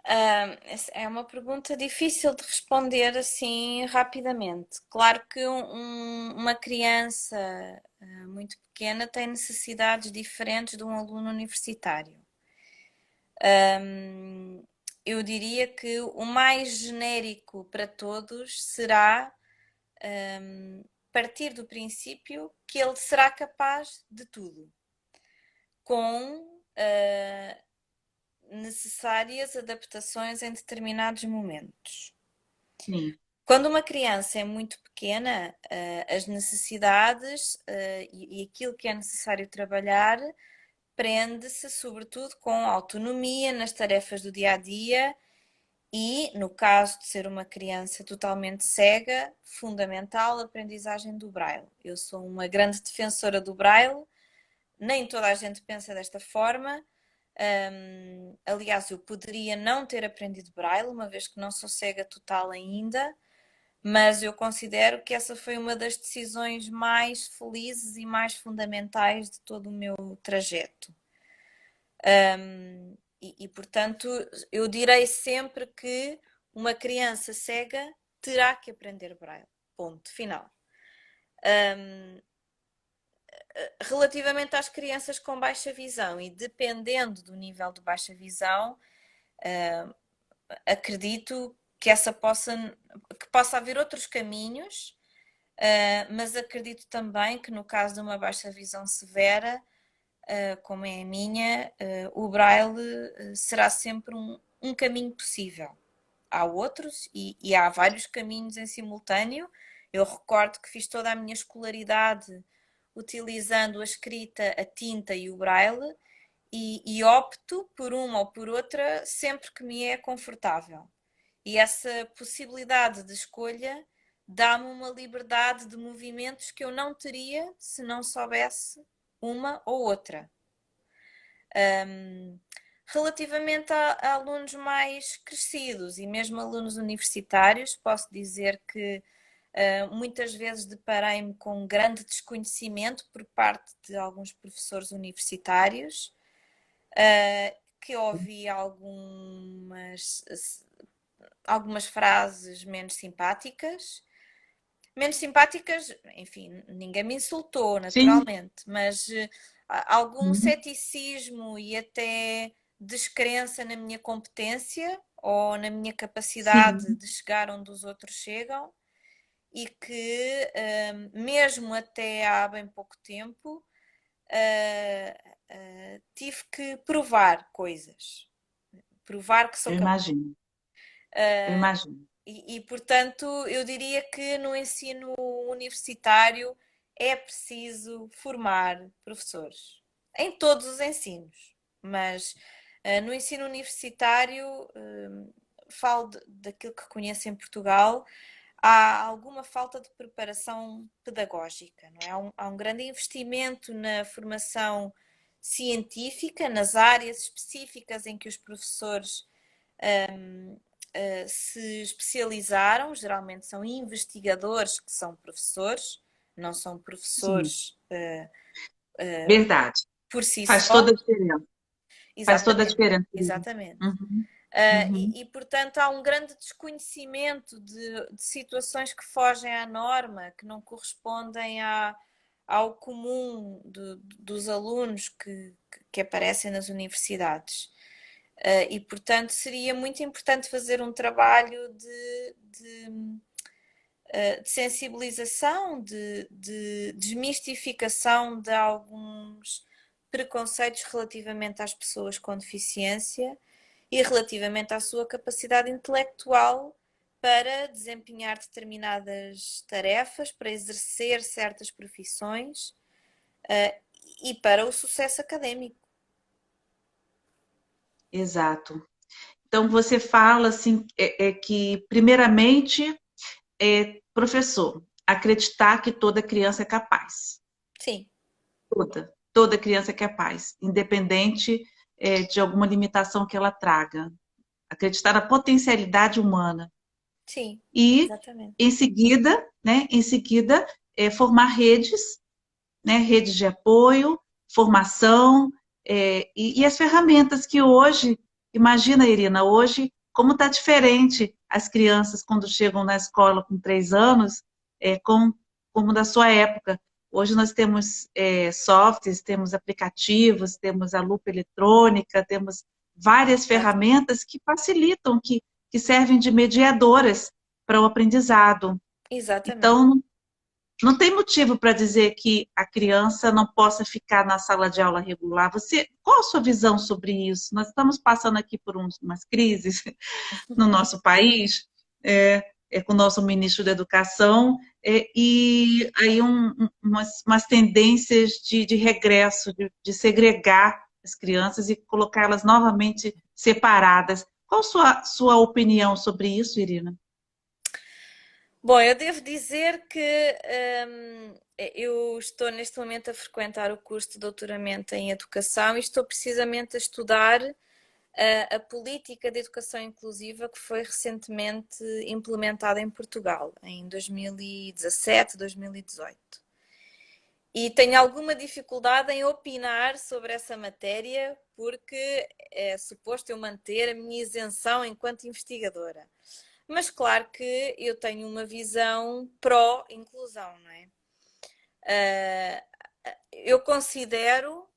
Essa é uma pergunta difícil de responder assim rapidamente. Claro que uma criança muito pequena tem necessidades diferentes de um aluno universitário. Eu diria que o mais genérico para todos será partir do princípio que ele será capaz de tudo, com necessárias adaptações em determinados momentos.
Sim.
Quando uma criança é muito pequena, as necessidades e aquilo que é necessário trabalhar prende-se sobretudo com autonomia nas tarefas do dia a dia e, no caso de ser uma criança totalmente cega, fundamental a aprendizagem do Braille. Eu sou uma grande defensora do Braille, nem toda a gente pensa desta forma. Aliás, eu poderia não ter aprendido Braille, uma vez que não sou cega total ainda, mas eu considero que essa foi uma das decisões mais felizes e mais fundamentais de todo o meu trajeto. Portanto, eu direi sempre que uma criança cega terá que aprender Braille. Ponto final. Relativamente às crianças com baixa visão e dependendo do nível de baixa visão, acredito que possa haver outros caminhos, mas acredito também que no caso de uma baixa visão severa, como é a minha, o Braille será sempre um caminho possível. Há outros e há vários caminhos em simultâneo. Eu recordo que fiz toda a minha escolaridade utilizando a escrita, a tinta e o Braille e opto por uma ou por outra sempre que me é confortável. E essa possibilidade de escolha dá-me uma liberdade de movimentos que eu não teria se não soubesse uma ou outra. Relativamente a alunos mais crescidos e mesmo alunos universitários, posso dizer que muitas vezes deparei-me com um grande desconhecimento por parte de alguns professores universitários, que ouvi algumas frases menos simpáticas. Menos simpáticas, enfim, ninguém me insultou,
Sim.
naturalmente, mas algum
Uhum.
ceticismo e até descrença na minha competência ou na minha capacidade
Sim.
de chegar onde os outros chegam e que, mesmo até há bem pouco tempo, tive que provar coisas, provar que sou
Eu
capaz.
imagino. Eu imagino.
Portanto, eu diria que no ensino universitário é preciso formar professores em todos os ensinos, mas no ensino universitário, falo daquilo que conheço em Portugal, há alguma falta de preparação pedagógica, não é? Há um grande investimento na formação científica, nas áreas específicas em que os professores se especializaram, geralmente são investigadores que são professores, não são
Sim.
professores
Verdade.
por si
Faz
só.
toda a diferença. Faz toda a
Exatamente,
diferença.
exatamente.
Uhum. Uhum.
Portanto, há um grande desconhecimento de situações que fogem à norma, que não correspondem ao comum dos alunos que aparecem nas universidades. Portanto, seria muito importante fazer um trabalho de sensibilização, de desmistificação de alguns preconceitos relativamente às pessoas com deficiência e relativamente à sua capacidade intelectual para desempenhar determinadas tarefas, para exercer certas profissões, e para o sucesso académico.
Exato. Então, você fala assim, que, primeiramente, professor, acreditar que toda criança é capaz.
Sim,
Toda criança é capaz, independente, de alguma limitação que ela traga. Acreditar na potencialidade humana.
sim,
E,
exatamente.
em seguida, formar redes, né, redes de apoio, formação, e as ferramentas que hoje, imagina, Irina, hoje como está diferente as crianças quando chegam na escola com 3 anos, como da sua época. Hoje nós temos softwares, temos aplicativos, temos a lupa eletrônica, temos várias ferramentas que facilitam, que servem de mediadoras para o aprendizado.
Exatamente.
Então, não tem motivo para dizer que a criança não possa ficar na sala de aula regular. Qual a sua visão sobre isso? Nós estamos passando aqui por umas crises no nosso país, com o nosso ministro da Educação, e aí umas tendências de regresso, de segregar as crianças e colocá-las novamente separadas. Qual a sua opinião sobre isso, Irina?
Bom, eu devo dizer que eu estou neste momento a frequentar o curso de doutoramento em Educação e estou precisamente a estudar a política de educação inclusiva que foi recentemente implementada em Portugal, em 2017, 2018. E tenho alguma dificuldade em opinar sobre essa matéria porque é suposto eu manter a minha isenção enquanto investigadora. Mas claro que eu tenho uma visão pró-inclusão, não é? Eu considero,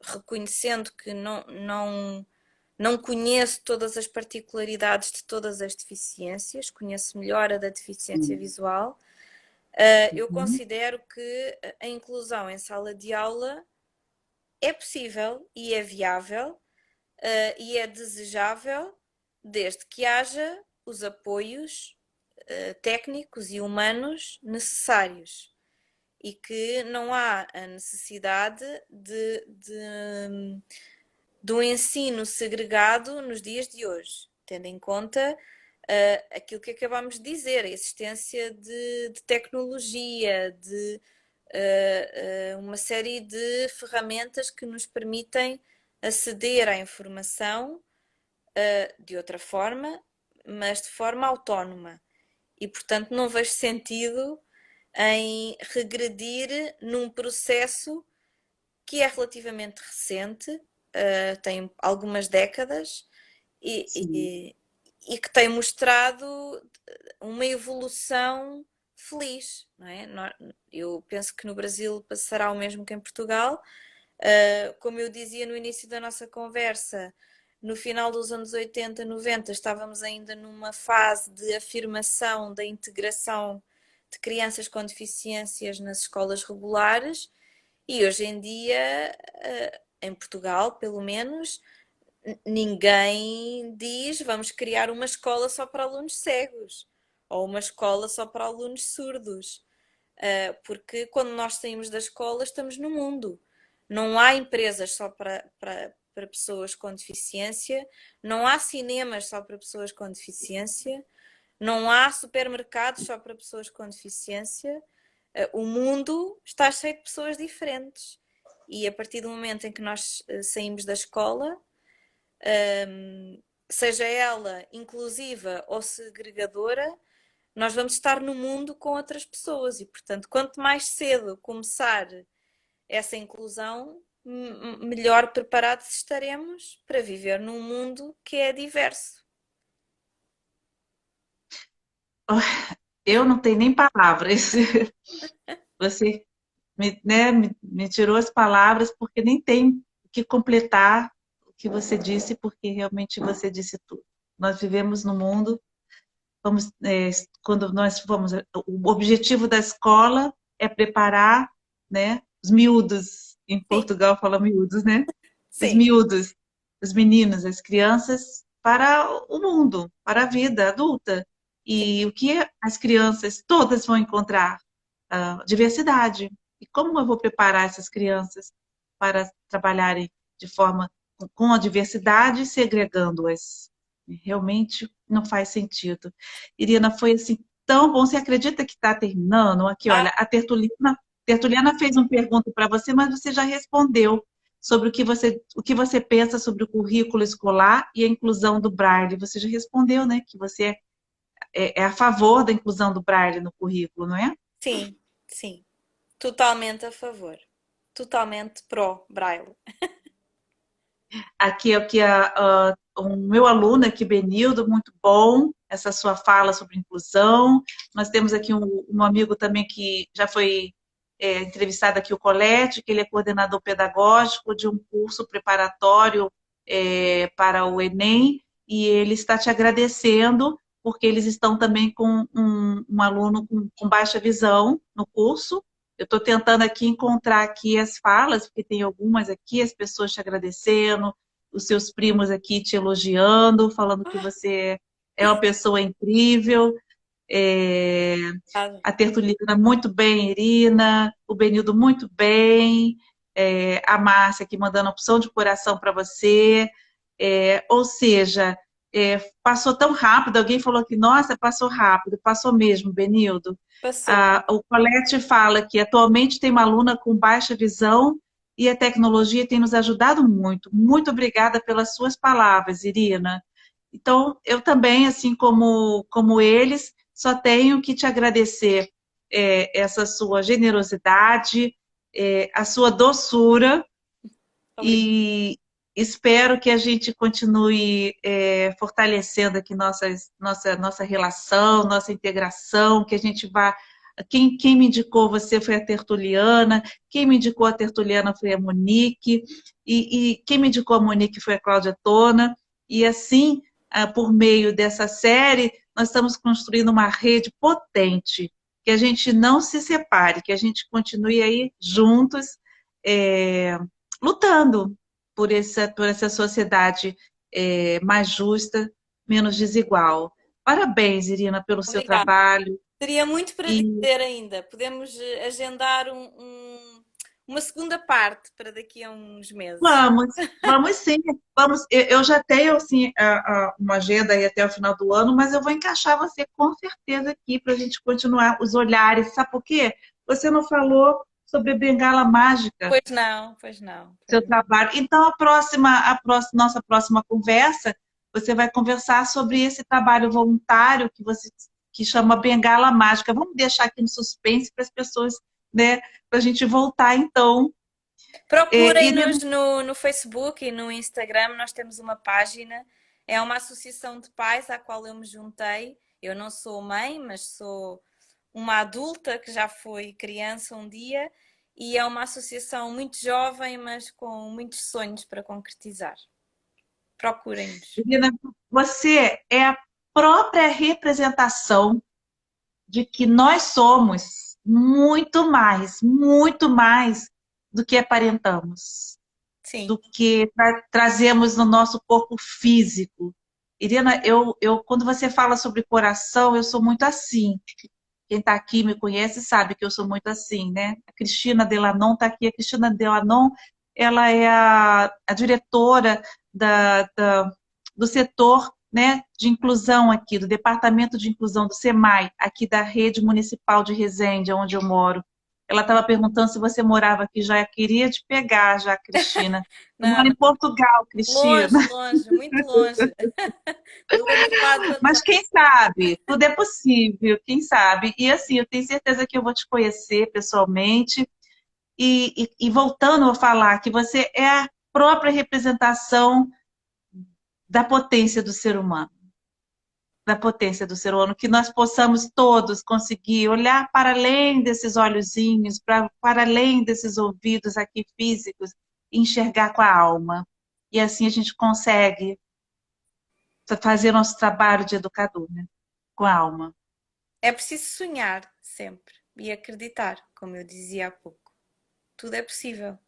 reconhecendo que não conheço todas as particularidades de todas as deficiências, conheço melhor a da deficiência visual, eu considero que a inclusão em sala de aula é possível e é viável e é desejável desde que haja os apoios técnicos e humanos necessários e que não há a necessidade de um ensino segregado nos dias de hoje, tendo em conta aquilo que acabámos de dizer, a existência de tecnologia, de uma série de ferramentas que nos permitem aceder à informação de outra forma, mas de forma autónoma. E, portanto, não vejo sentido em regredir num processo que é relativamente recente, tem algumas décadas, e que tem mostrado uma evolução feliz, não é? Eu penso que no Brasil passará o mesmo que em Portugal. Como eu dizia no início da nossa conversa, no final dos anos 80, 90, estávamos ainda numa fase de afirmação da integração de crianças com deficiências nas escolas regulares e hoje em dia, em Portugal, pelo menos, ninguém diz vamos criar uma escola só para alunos cegos ou uma escola só para alunos surdos, porque quando nós saímos da escola estamos no mundo. Não há empresas só para pessoas com deficiência, não há cinemas só para pessoas com deficiência, não há supermercados só para pessoas com deficiência. O mundo está cheio de pessoas diferentes. E a partir do momento em que nós saímos da escola, seja ela inclusiva ou segregadora, nós vamos estar no mundo com outras pessoas. E, portanto, quanto mais cedo começar essa inclusão, melhor preparados estaremos para viver num mundo que é diverso.
Eu não tenho nem palavras. Você me tirou as palavras porque nem tem o que completar o que você disse, porque realmente você disse tudo. Nós vivemos no mundo, quando nós fomos, o objetivo da escola é preparar, né, os miúdos, em
Sim,
Portugal fala miúdos, né? Os
sim.
miúdos, os meninos, as crianças para o mundo, para a vida adulta. E o que as crianças todas vão encontrar? Diversidade. E como eu vou preparar essas crianças para trabalharem de forma com a diversidade, segregando-as? Realmente não faz sentido. Irina, foi assim tão bom. Você acredita que está terminando? Aqui,
Ah,
olha, a Tertuliana fez uma pergunta para você, mas você já respondeu sobre o que você pensa sobre o currículo escolar e a inclusão do Braille. Você já respondeu, né? Que você é a favor da inclusão do Braille no currículo, não é?
sim, sim. Totalmente a favor. Totalmente pró-Braille.
Aqui é o que a o meu aluno aqui, Benildo, muito bom, essa sua fala sobre inclusão. Nós temos aqui um amigo também que já foi entrevistado aqui, o Colete, que ele é coordenador pedagógico de um curso preparatório para o Enem, e ele está te agradecendo, porque eles estão também com um aluno com baixa visão no curso. Eu estou tentando aqui encontrar aqui as falas, porque tem algumas aqui, as pessoas te agradecendo, os seus primos aqui te elogiando, falando que você é uma pessoa incrível. É, a Tertuliana muito bem, Irina, o Benildo muito bem, a Márcia aqui mandando opção de coração para você. Ou seja, passou tão rápido, alguém falou que, nossa, passou rápido, passou mesmo, Benildo.
Passou.
O Colete fala que atualmente tem uma aluna com baixa visão e a tecnologia tem nos ajudado muito. Muito obrigada pelas suas palavras, Irina. Então, eu também, assim como eles, só tenho que te agradecer essa sua generosidade, a sua doçura, e espero que a gente continue fortalecendo aqui nossa relação, nossa integração, que a gente vá. Quem me indicou você foi a Tertuliana, quem me indicou a Tertuliana foi a Monique, e quem me indicou a Monique foi a Cláudia Tona, e assim, por meio dessa série, nós estamos construindo uma rede potente, que a gente não se separe, que a gente continue aí juntos, lutando por essa sociedade mais justa, menos desigual. Parabéns, Irina, pelo seu
Obrigada.
trabalho.
Teria muito para dizer ainda. Podemos agendar uma segunda parte para daqui a uns meses.
Vamos sim. Eu já tenho assim, uma agenda aí até o final do ano, mas eu vou encaixar você com certeza aqui para a gente continuar os olhares. Sabe por quê? Você não falou sobre a bengala mágica.
Pois não, pois não.
Seu trabalho. Então, nossa próxima conversa, você vai conversar sobre esse trabalho voluntário que chama Bengala Mágica. Vamos deixar aqui no suspense para as pessoas, né, para a gente voltar, então.
Procurem-nos no Facebook e no Instagram, nós temos uma página, é uma associação de pais à qual eu me juntei. Eu não sou mãe, mas sou uma adulta que já foi criança um dia, e é uma associação muito jovem, mas com muitos sonhos para concretizar. Procurem-nos.
Irina, você é a própria representação de que nós somos muito mais do que aparentamos.
Sim.
Do que trazemos no nosso corpo físico. Irina, quando você fala sobre coração, eu sou muito assim. Quem está aqui me conhece sabe que eu sou muito assim, né? A Cristina Delanon está aqui. A Cristina Delanon, ela é a diretora do setor, né, de inclusão aqui, do Departamento de Inclusão do SEMAI, aqui da Rede Municipal de Resende, onde eu moro. Ela estava perguntando se você morava aqui, já queria te pegar, já, Cristina. Eu moro em Portugal, Cristina.
Longe, muito longe.
Mas quem sabe? Tudo é possível, quem sabe? E assim, eu tenho certeza que eu vou te conhecer pessoalmente. E voltando a falar que você é a própria representação da potência do ser humano. Da potência do ser humano, que nós possamos todos conseguir olhar para além desses olhozinhos, para além desses ouvidos aqui físicos, e enxergar com a alma. E assim a gente consegue fazer nosso trabalho de educador, né? Com a alma.
É preciso sonhar sempre e acreditar, como eu dizia há pouco. Tudo é possível.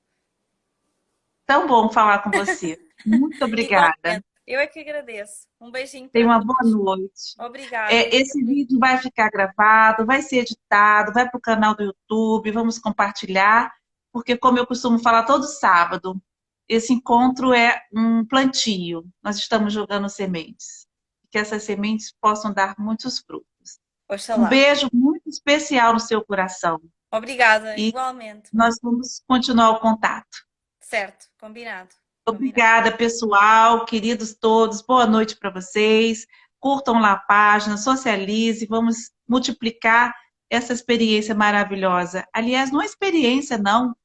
Tão bom falar com você. Muito obrigada.
Igualmente. Eu é que agradeço. Um beijinho.
Tenha uma boa noite.
Obrigada.
Esse vídeo vai ficar gravado, vai ser editado, vai para o canal do YouTube, vamos compartilhar, porque como eu costumo falar todo sábado, esse encontro é um plantio. Nós estamos jogando sementes. Que essas sementes possam dar muitos frutos.
Oxalá.
Um beijo muito especial no seu coração.
Obrigada,
e
igualmente.
Nós vamos continuar o contato.
Certo, combinado.
Obrigada, pessoal, queridos todos. Boa noite para vocês. Curtam lá a página, socialize, vamos multiplicar essa experiência maravilhosa. Aliás, não é experiência, não.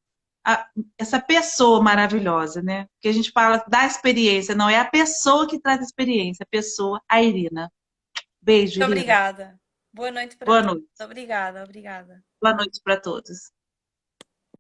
essa pessoa maravilhosa, né? Porque a gente fala da experiência, não é a pessoa que traz a experiência, a pessoa, a Irina. Beijo,
Muito
Irina.
obrigada. Boa noite para
Boa
todos.
noite.
Obrigada, obrigada.
Boa noite para todos.